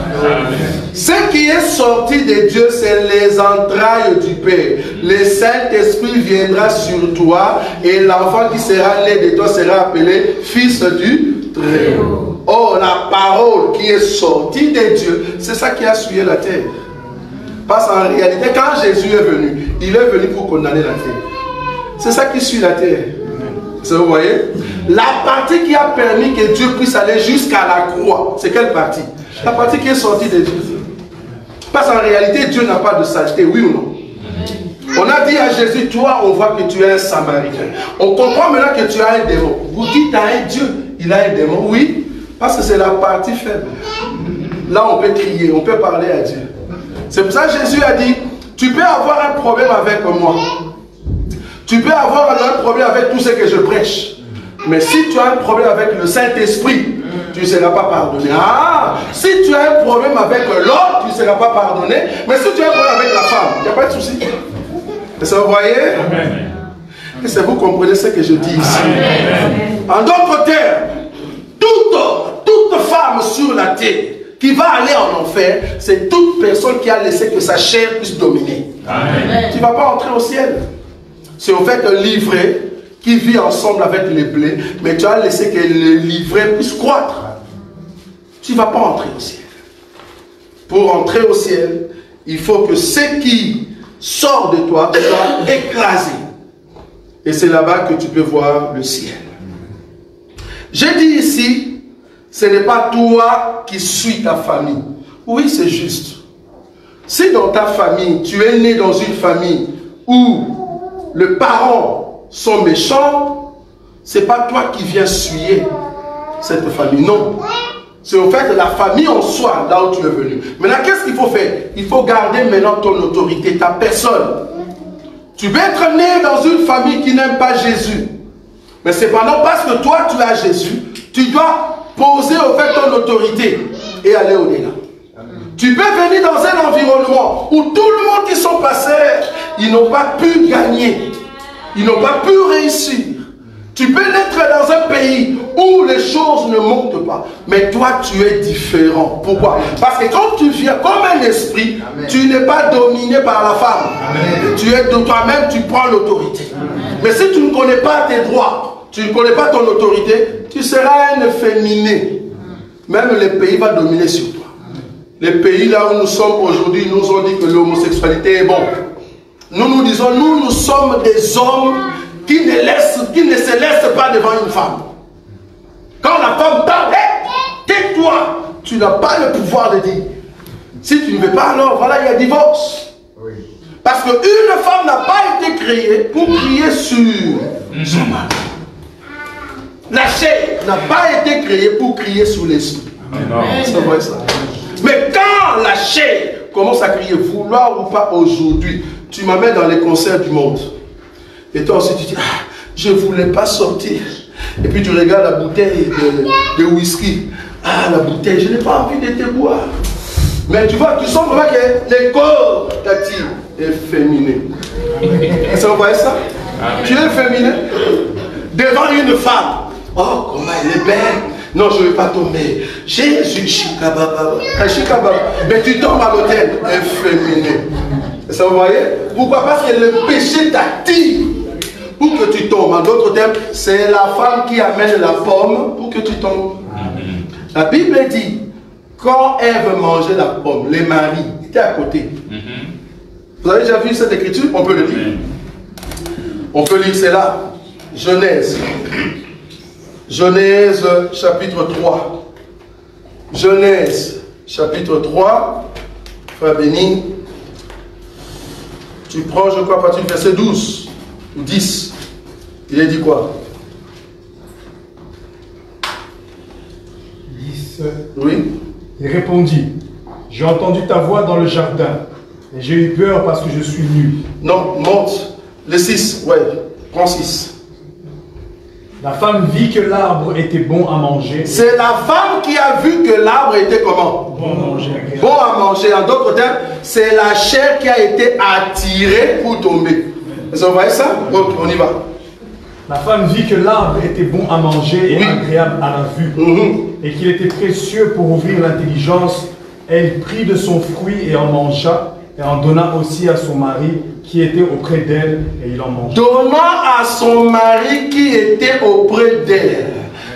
Ce qui est sorti de Dieu, c'est les entrailles du Père. Le Saint-Esprit viendra sur toi et l'enfant qui sera né de toi sera appelé fils du Très-Haut. Oh, la parole qui est sortie de Dieu, c'est ça qui a souillé la terre. Parce qu'en réalité, quand Jésus est venu, il est venu pour condamner la terre. C'est ça qui suit la terre. Vous voyez? La partie qui a permis que Dieu puisse aller jusqu'à la croix, c'est quelle partie? La partie qui est sortie de Dieu. Parce qu'en réalité, Dieu n'a pas de saleté, oui ou non? On a dit à Jésus, toi, on voit que tu es un Samaritain. On comprend maintenant que tu as un démon. Vous dites à un Dieu, il a un démon, oui, parce que c'est la partie faible. Là, on peut crier, on peut parler à Dieu. C'est pour ça que Jésus a dit, tu peux avoir un problème avec moi. Tu peux avoir un problème avec tout ce que je prêche. Mais si tu as un problème avec le Saint-Esprit, tu ne seras pas pardonné. Ah, si tu as un problème avec l'homme, tu ne seras pas pardonné. Mais si tu as un problème avec la femme, il n'y a pas de souci. Est-ce que vous voyez? Est-ce que vous comprenez ce que je dis ici? En d'autres termes, tout homme, toute femme sur la terre qui va aller en enfer, c'est toute personne qui a laissé que sa chair puisse dominer. Amen. Tu ne vas pas entrer au ciel. C'est au fait un livret qui vit ensemble avec les blés, mais tu as laissé que le livret puisse croître. Tu ne vas pas entrer au ciel. Pour entrer au ciel, il faut que ce qui sort de toi soit écrasé. Et c'est là-bas que tu peux voir le ciel. J'ai dit ici, ce n'est pas toi qui suis ta famille. Oui, c'est juste. Si dans ta famille, tu es né dans une famille où les parents sont méchants, ce n'est pas toi qui viens suyer cette famille, non. C'est au fait de la famille en soi, là où tu es venu. Maintenant, qu'est-ce qu'il faut faire? Il faut garder maintenant ton autorité, ta personne. Tu peux être né dans une famille qui n'aime pas Jésus. Mais cependant, parce que toi, tu as Jésus, tu dois poser au fait ton autorité et aller au-delà. Tu peux venir dans un environnement où tout le monde qui sont passés, ils n'ont pas pu gagner. Ils n'ont pas pu réussir. Tu peux naître dans un pays où les choses ne montent pas. Mais toi, tu es différent. Pourquoi? Parce que quand tu viens comme un esprit, amen, tu n'es pas dominé par la femme. Amen. Tu es de toi-même, tu prends l'autorité. Mais si tu ne connais pas tes droits, tu ne connais pas ton autorité, tu seras un efféminé. Même le pays va dominer sur toi. Les pays là où nous sommes aujourd'hui nous ont dit que l'homosexualité est bon. Nous disons, nous sommes des hommes qui ne se laissent pas devant une femme. Quand la femme parle, hey, tais-toi, tu n'as pas le pouvoir de dire. Si tu ne veux pas, alors voilà, il y a divorce. Oui. Parce qu'une femme n'a pas été créée pour crier sur son mari. La chair n'a pas été créée pour crier sur l'esprit. C'est vrai ça. Mais quand la chair commence à crier, vouloir ou pas aujourd'hui, tu m'amènes dans les concerts du monde. Et toi aussi tu dis, ah, je ne voulais pas sortir. Et puis tu regardes la bouteille de whisky. Ah, la bouteille, je n'ai pas envie de te boire. Mais tu vois, tu sens vraiment que le corps t'attire. Efféminé. Est-ce que vous voyez ça? Tu es féminin devant une femme. Oh, comment elle est belle. Non, je ne vais pas tomber. Jésus, chikababa. Mais tu tombes à l'hôtel. Efféminé. Est-ce que vous voyez? Pourquoi? Parce que le péché t'attire pour que tu tombes. En d'autres termes, c'est la femme qui amène la pomme pour que tu tombes. La Bible dit, quand Ève mangeait la pomme, les maris étaient à côté. Vous avez déjà vu cette écriture? On peut le lire. On peut lire cela. Genèse. Genèse chapitre 3. Genèse chapitre 3. Frère béni. Tu prends, je crois, à partir du verset 12 ou 10. Il est dit quoi? 10. Oui. Il répondit, j'ai entendu ta voix dans le jardin, et j'ai eu peur parce que je suis nu. Non, monte. Le 6, ouais, prends 6. La femme vit que l'arbre était bon à manger. C'est la femme qui a vu que l'arbre était comment? Bon à manger. Bon à manger. En d'autres termes, c'est la chair qui a été attirée pour tomber. Vous voyez ça? Ok, on y va. La femme vit que l'arbre était bon à manger et agréable à la vue. et qu'il était précieux pour ouvrir l'intelligence, elle prit de son fruit et en mangea, et en donna aussi à son mari qui était auprès d'elle, et il en mangea. Donnant à son mari qui était auprès d'elle.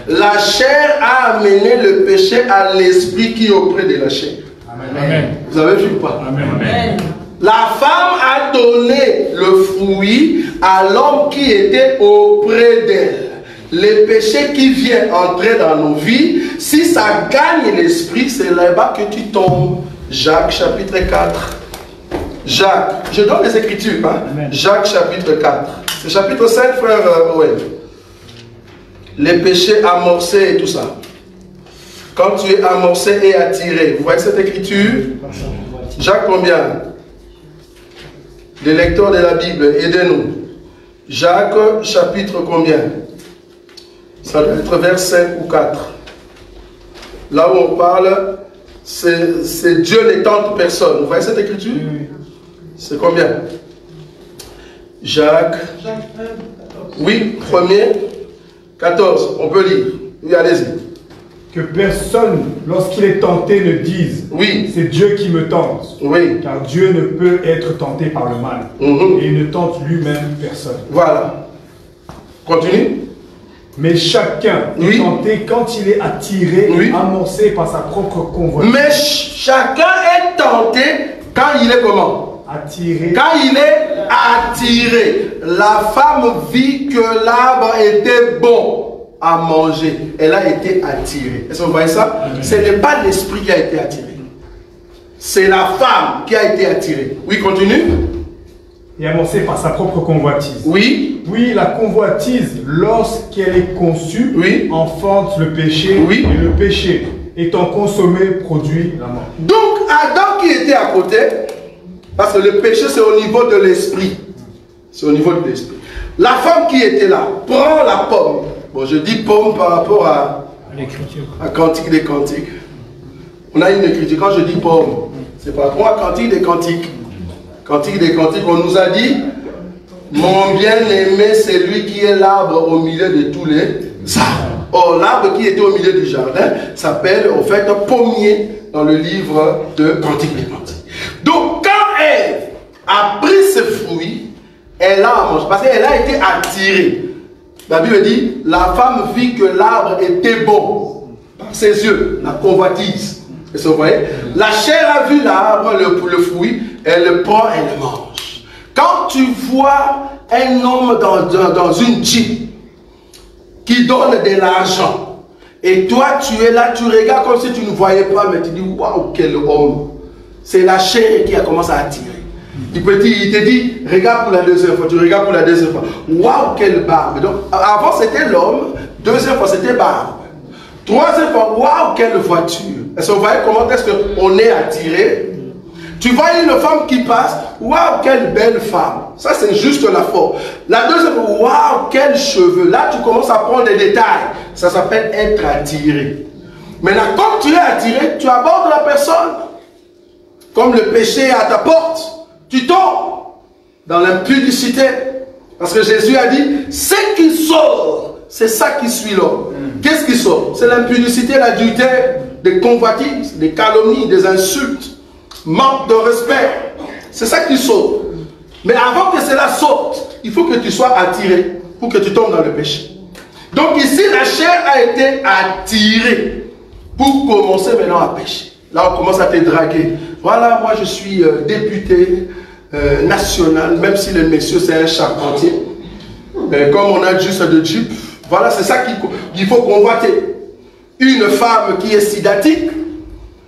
La chair a amené le péché à l'esprit qui est auprès de la chair. Amen. Vous avez vu ou pas? Amen. La femme a donné le fruit à l'homme qui était auprès d'elle. Les péchés qui viennent entrer dans nos vies, si ça gagne l'esprit, c'est là-bas que tu tombes. Jacques chapitre 4. Jacques, je donne les écritures. Hein? Jacques chapitre 4. C'est chapitre 5, frère Owen. Les péchés amorcés et tout ça. Quand tu es amorcé et attiré, vous voyez cette écriture? Jacques combien? Les lecteurs de la Bible, aidez-nous. Jacques chapitre combien? Ça doit être vers 5 ou 4. Là où on parle, c'est Dieu ne tente personne. Vous voyez cette écriture? C'est combien? Jacques. Oui, premier. 14, on peut lire. Oui, allez-y. Que personne, lorsqu'il est tenté, ne dise oui, c'est Dieu qui me tente. Oui. Car Dieu ne peut être tenté par le mal. Et il ne tente lui-même personne. Voilà. Continue. Mais chacun est tenté quand il est attiré, amorcé par sa propre convoitise. Mais chacun est tenté quand il est comment? Attiré. Quand il est attiré. La femme vit que l'arbre était bon à manger. Elle a été attirée. Est-ce que vous voyez ça? Ce n'est pas l'esprit qui a été attiré. C'est la femme qui a été attirée. Oui, continue. Et amorcée par sa propre convoitise. Oui. Oui, la convoitise, lorsqu'elle est conçue, enfante le péché. Oui. Et le péché, étant consommé, produit la mort. Donc, Adam qui était à côté, parce que le péché, c'est au niveau de l'esprit. C'est au niveau de l'esprit. La femme qui était là, prend la pomme. Bon, je dis pomme par rapport à l'écriture. À Cantique des Cantiques. On a une écriture. Quand je dis pomme, c'est par rapport à Cantique des Cantiques. Cantique des Cantiques, on nous a dit, mon bien-aimé, c'est lui qui est l'arbre au milieu de tous les arbres. Or, l'arbre qui était au milieu du jardin s'appelle, en fait, pommier dans le livre de Cantique des Cantiques. Donc, quand Ève a pris ce fruit, elle a mangé, parce qu'elle a été attirée. La Bible dit, la femme vit que l'arbre était bon par ses yeux, la convoitise. Et vous voyez, la chair a vu l'arbre, le fruit, elle le prend, elle le mange. Quand tu vois un homme dans une jeep qui donne de l'argent, et toi tu es là, tu regardes comme si tu ne voyais pas, mais tu dis, waouh, quel homme. C'est la chair qui a commencé à attirer. Il te dit, regarde pour la deuxième fois, tu regardes pour la deuxième fois. Waouh, quelle barbe. Donc, avant c'était l'homme, deuxième fois c'était barbe. Troisième fois, waouh, quelle voiture. Est-ce que vous voyez comment est-ce qu'on est attiré? Tu vois une femme qui passe, waouh, quelle belle femme. Ça, c'est juste la forme. La deuxième fois, waouh, quels cheveux. Là, tu commences à prendre des détails. Ça s'appelle être attiré. Maintenant, quand tu es attiré, tu abordes la personne. Comme le péché est à ta porte. Tu tombes dans l'impudicité. Parce que Jésus a dit, ce qui sort, c'est ça qui suit l'homme. Qu'est-ce qui sort? C'est l'impudicité, l'adultère, des convoitises, des calomnies, des insultes, manque de respect. C'est ça qui sort. Mais avant que cela sorte, il faut que tu sois attiré pour que tu tombes dans le péché. Donc ici, la chair a été attirée pour commencer maintenant à pécher. Là, on commence à te draguer. Voilà, moi je suis député national, même si le monsieur c'est un charpentier. Comme on a juste de Jeep, voilà, c'est ça qu'il faut convoiter. Une femme qui est sidatique,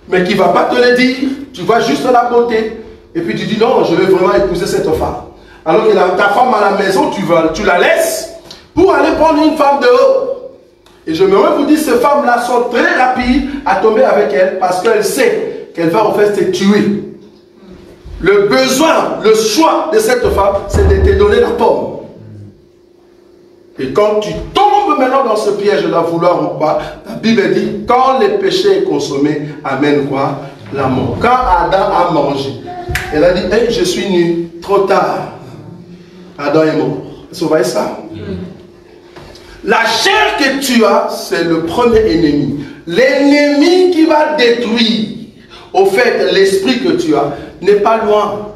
mais qui ne va pas te le dire. Tu vois juste la beauté. Et puis tu dis non, je veux vraiment épouser cette femme. Alors que ta femme à la maison, tu la laisses pour aller prendre une femme dehors. Et je me vous dire, ces femmes-là sont très rapides à tomber avec elle parce qu'elle sait qu'elle va en fait te tuer. Le besoin, le choix de cette femme, c'est de te donner la pomme. Et quand tu tombes maintenant dans ce piège de la vouloir ou pas, la Bible dit, quand le péché est consommé, amène quoi? La mort. Quand Adam a mangé, elle a dit, hey, je suis nu, trop tard. Adam est mort. Vous voyez ça? La chair que tu as, c'est le premier ennemi. L'ennemi qui va détruire, au fait, l'esprit que tu as, n'est pas loin.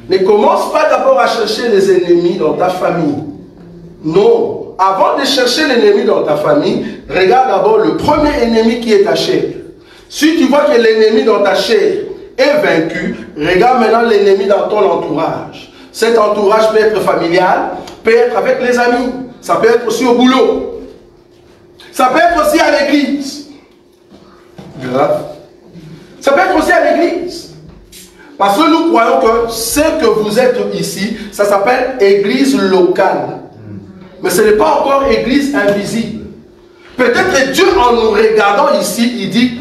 Ne commence pas d'abord à chercher les ennemis dans ta famille. Non. Avant de chercher l'ennemi dans ta famille, regarde d'abord le premier ennemi qui est ta chair. Si tu vois que l'ennemi dans ta chair est vaincu, regarde maintenant l'ennemi dans ton entourage. Cet entourage peut être familial, peut être avec les amis, ça peut être aussi au boulot, ça peut être aussi à l'église. Grave. Ça peut être aussi à l'église. Parce que nous croyons que ce que vous êtes ici, ça s'appelle église locale. Mais ce n'est pas encore église invisible. Peut-être Dieu, en nous regardant ici, il dit,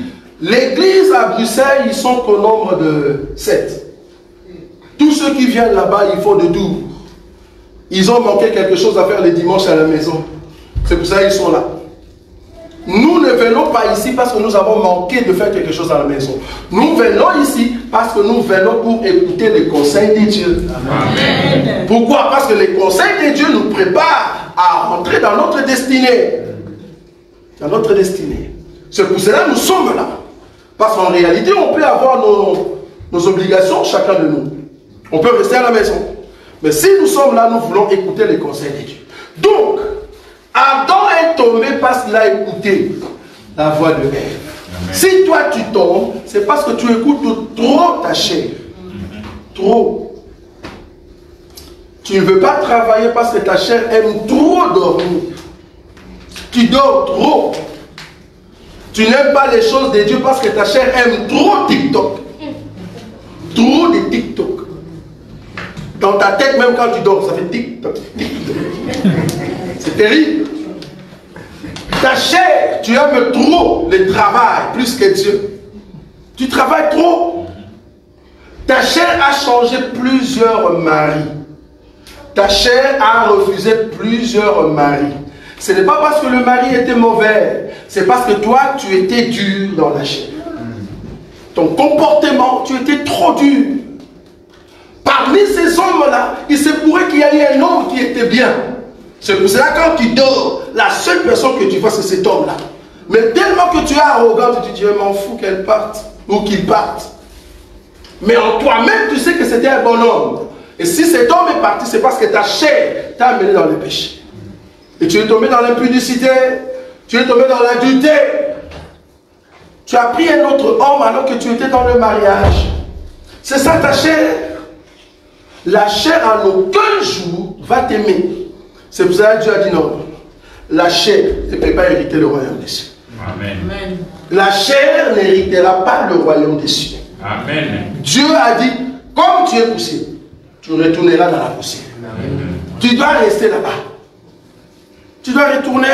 l'église à Bruxelles, ils sont qu'au nombre de 7. Tous ceux qui viennent là-bas, il faut de 12. Ils ont manqué quelque chose à faire le dimanche à la maison. C'est pour ça qu'ils sont là. Nous ne venons pas ici parce que nous avons manqué de faire quelque chose à la maison. Nous venons ici parce que nous venons pour écouter les conseils de Dieu. Amen. Pourquoi? Parce que les conseils de Dieu nous préparent à entrer dans notre destinée. Dans notre destinée. C'est pour cela que nous sommes là. Parce qu'en réalité, on peut avoir nos obligations, chacun de nous. On peut rester à la maison. Mais si nous sommes là, nous voulons écouter les conseils de Dieu. Donc, Adam est tombé parce qu'il a écouté la voix de Ève. Amen. Si toi tu tombes, c'est parce que tu écoutes trop ta chair. Trop. Tu ne veux pas travailler parce que ta chair aime trop dormir. Tu dors trop. Tu n'aimes pas les choses de Dieu parce que ta chair aime trop TikTok. Trop de TikTok. Dans ta tête, même quand tu dors, ça fait TikTok, TikTok. C'est terrible. Ta chair, tu aimes trop le travail plus que Dieu. Tu travailles trop. Ta chair a changé plusieurs maris. Ta chair a refusé plusieurs maris. Ce n'est pas parce que le mari était mauvais, c'est parce que toi, tu étais dur dans la chair. Ton comportement, tu étais trop dur. Parmi ces hommes-là, il se pourrait qu'il y ait un homme qui était bien. C'est pour cela quand tu dors, la seule personne que tu vois, c'est cet homme-là. Mais tellement que tu es arrogant, tu te dis, je m'en fous qu'elle parte ou qu'il parte. Mais en toi-même, tu sais que c'était un bon homme. Et si cet homme est parti, c'est parce que ta chair t'a amené dans le péché. Et tu es tombé dans l'impudicité, tu es tombé dans l'adultère. Tu as pris un autre homme alors que tu étais dans le mariage. C'est ça ta chair. La chair en aucun jour va t'aimer. C'est pour ça que Dieu a dit non. La chair ne peut pas hériter le royaume des cieux. Amen. La chair n'héritera pas le royaume des cieux. Amen. Dieu a dit, comme tu es poussière, tu retourneras dans la poussière. Amen. Tu dois rester là-bas. Tu dois retourner.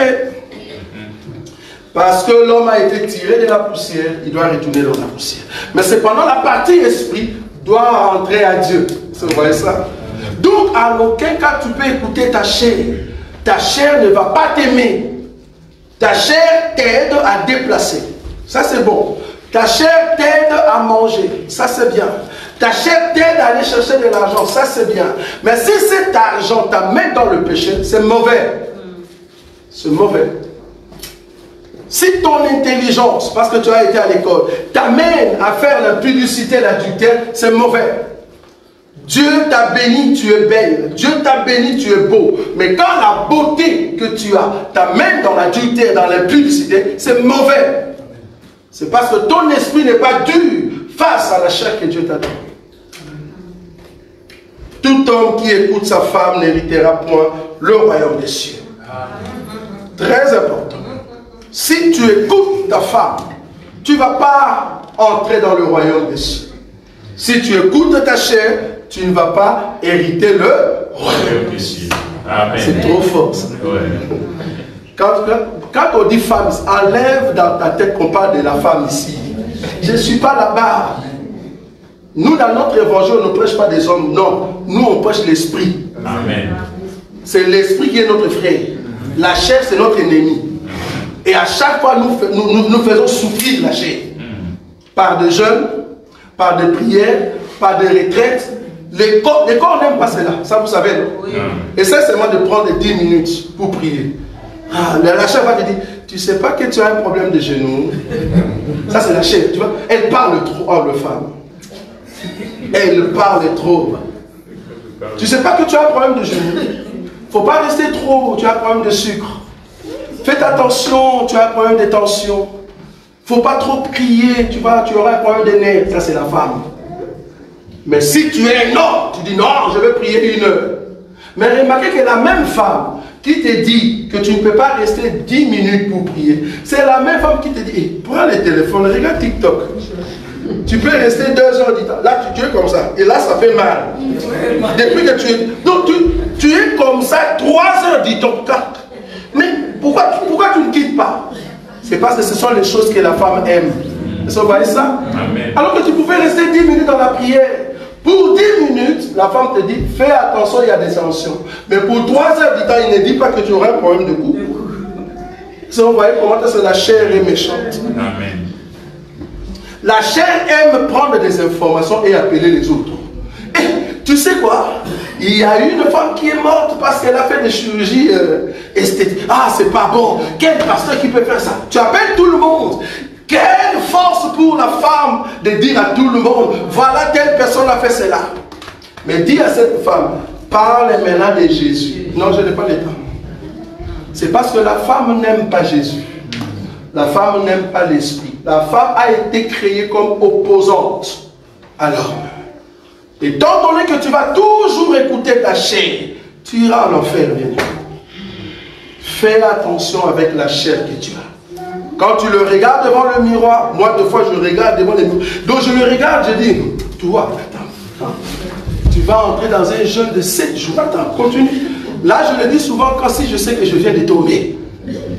Parce que l'homme a été tiré de la poussière, il doit retourner dans la poussière. Mais cependant, la partie esprit doit rentrer à Dieu. Vous voyez ça? Donc, en aucun cas, tu peux écouter ta chair. Ta chair ne va pas t'aimer. Ta chair t'aide à déplacer. Ça, c'est bon. Ta chair t'aide à manger. Ça, c'est bien. Ta chair t'aide à aller chercher de l'argent. Ça, c'est bien. Mais si cet argent t'amène dans le péché, c'est mauvais. C'est mauvais. Si ton intelligence, parce que tu as été à l'école, t'amène à faire l'impudicité, l'adultère, c'est mauvais. Dieu t'a béni, tu es belle. Dieu t'a béni, tu es beau. Mais quand la beauté que tu as t'amène dans l'adultère, dans l'impudicité, c'est mauvais. C'est parce que ton esprit n'est pas dur face à la chair que Dieu t'a donnée. Tout homme qui écoute sa femme n'héritera point le royaume des cieux. Très important. Si tu écoutes ta femme, tu ne vas pas entrer dans le royaume des cieux. Si tu écoutes ta chair, tu ne vas pas hériter le royaume des cieux. C'est trop fort ça. Ouais. Quand on dit femme, enlève dans ta tête qu'on parle de la femme ici. Je ne suis pas là-bas. Nous, dans notre évangile, on ne prêche pas des hommes. Non, nous, on prêche l'esprit. C'est l'esprit qui est notre frère. La chair, c'est notre ennemi. Et à chaque fois, nous faisons souffrir la chair. Par des jeûnes, par des prières, par des retraites. Les corps n'aiment pas cela. Ça, vous savez. Oui. Essaie seulement de prendre 10 minutes pour prier. Ah, la chair va te dire, tu sais pas que tu as un problème de genou. Ça c'est la chair, tu vois. Elle parle trop, oh le femme. Elle parle trop. Tu sais pas que tu as un problème de genou. Faut pas rester trop, tu as un problème de sucre. Faites attention, tu as un problème de tension. Faut pas trop crier, tu vois, tu auras un problème de nerfs. Ça c'est la femme. Mais si tu es un homme, tu dis non, je vais prier 1 heure. Mais remarquez que la même femme qui te dit que tu ne peux pas rester 10 minutes pour prier, c'est la même femme qui te dit, hey, prends le téléphone, regarde TikTok. Tu peux rester 2 heures du temps. Là, tu es comme ça. Et là, ça fait mal. Depuis que tu es... Donc, tu es comme ça 3 heures du temps. Mais pourquoi tu ne quittes pas? C'est parce que ce sont les choses que la femme aime. Vous voyez ça? Amen. Alors que tu pouvais rester 10 minutes dans la prière. Pour 10 minutes, la femme te dit, fais attention, il y a des sanctions. Mais pour 3 heures du temps, il ne dit pas que tu auras un problème de cou. Vous voyez comment la chair est méchante. Amen. La chair aime prendre des informations et appeler les autres. Et tu sais quoi? Il y a une femme qui est morte parce qu'elle a fait des chirurgies esthétiques. Ah, c'est pas bon. Quel pasteur qui peut faire ça? Tu appelles tout le monde. Quelle force pour la femme de dire à tout le monde, voilà telle personne a fait cela. Mais dis à cette femme, parle maintenant de Jésus. Non, je n'ai pas le temps. C'est parce que la femme n'aime pas Jésus. La femme n'aime pas l'esprit. La femme a été créée comme opposante à l'homme. Étant donné que tu vas toujours écouter ta chair, tu iras en enfer, bien sûr. Fais attention avec la chair que tu as. Quand tu le regardes devant le miroir, moi, 2 fois, je regarde devant le miroir. Donc, je le regarde, je dis, toi, attends. Tu vas entrer dans un jeûne de 7 jours. Attends, continue. Là, je le dis souvent quand si je sais que je viens de tomber.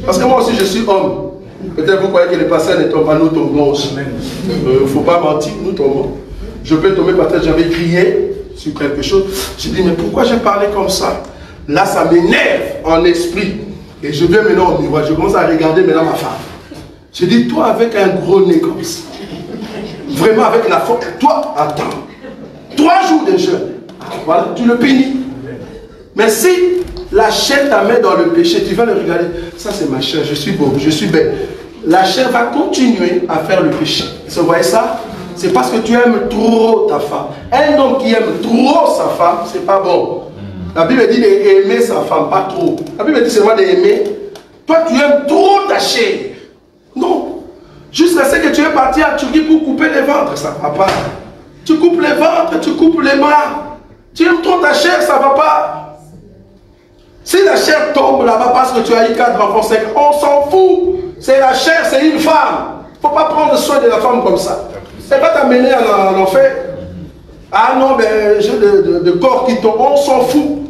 Parce que moi aussi, je suis homme. Peut-être vous croyez que les pasteurs ne tombent pas, nous tombons aussi. Il ne faut pas mentir, nous tombons. Je peux tomber parce que j'avais crié sur quelque chose. Je dis, mais pourquoi j'ai parlé comme ça? Là, ça m'énerve en esprit. Et je viens maintenant au miroir. Je commence à regarder maintenant ma femme. Je dis, toi avec un gros nez comme ça, vraiment avec la force, toi, attends, 3 jours de jeûne, voilà, tu le bénis. Mais si la chair t'amène dans le péché, tu vas le regarder, ça c'est ma chair, je suis beau, je suis belle. La chair va continuer à faire le péché. Vous voyez ça? C'est parce que tu aimes trop ta femme. Un homme qui aime trop sa femme, c'est pas bon. La Bible dit d'aimer sa femme, pas trop. La Bible dit seulement d'aimer. Toi, tu aimes trop ta chair. Non. Jusqu'à ce que tu es parti à Turquie pour couper les ventres, ça ne va pas. Tu coupes les ventres, tu coupes les bras. Tu aimes trop ta chair, ça ne va pas. Si la chair tombe là-bas parce que tu as eu 4 enfants, 5, on s'en fout. C'est la chair, c'est une femme. Il ne faut pas prendre soin de la femme comme ça. Elle va t'amener en enfer. Ah non, mais j'ai de corps qui tombe, on s'en fout.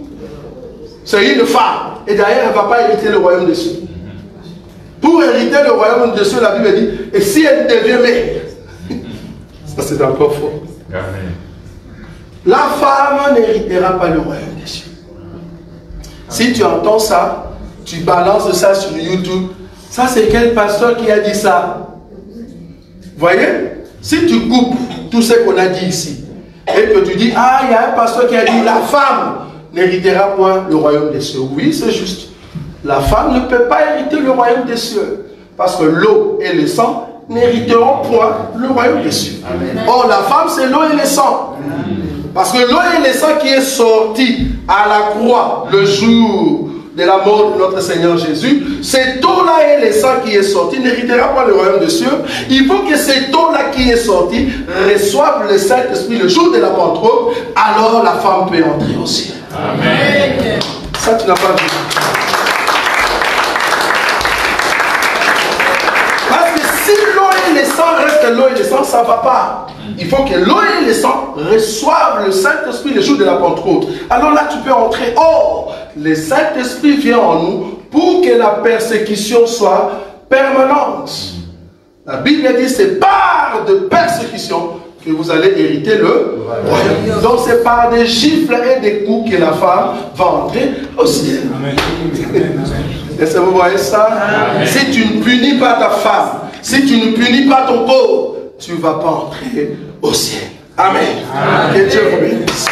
C'est une femme. Et d'ailleurs, elle ne va pas hériter le royaume des cieux. Pour hériter le royaume des cieux, la Bible dit, et si elle devient mère, ça c'est encore faux. Amen. La femme n'héritera pas le royaume des cieux. Si tu entends ça, tu balances ça sur YouTube. Ça c'est quel pasteur qui a dit ça? Voyez? Si tu coupes tout ce qu'on a dit ici, et que tu dis, ah, il y a un pasteur qui a dit, la femme n'héritera point le royaume des cieux. Oui, c'est juste. La femme ne peut pas hériter le royaume des cieux. Parce que l'eau et le sang n'hériteront point le royaume des cieux. Amen. Or, la femme, c'est l'eau et le sang. Parce que l'eau et le sang qui est sorti à la croix le jour de la mort de notre Seigneur Jésus, cette eau-là et le sang qui est sorti n'héritera pas le royaume des cieux. Il faut que cette eau-là qui est sortie reçoive le Saint-Esprit le jour de la Pentecôte, alors la femme peut entrer au ciel. Amen. Ça, tu n'as pas vu. Parce que si l'eau et le sang restent l'eau et le sang, ça ne va pas. Il faut que l'eau et le sang reçoivent le Saint-Esprit le jour de la Pentecôte. Alors là, tu peux entrer. Or, le Saint-Esprit vient en nous pour que la persécution soit permanente. La Bible dit, c'est par de persécution que vous allez hériter le royaume. Donc c'est par des gifles et des coups que la femme va entrer au ciel. Est-ce que vous voyez ça? Amen. Si tu ne punis pas ta femme, si tu ne punis pas ton corps, tu ne vas pas entrer au ciel. Amen. Amen. Que Dieu vous bénisse.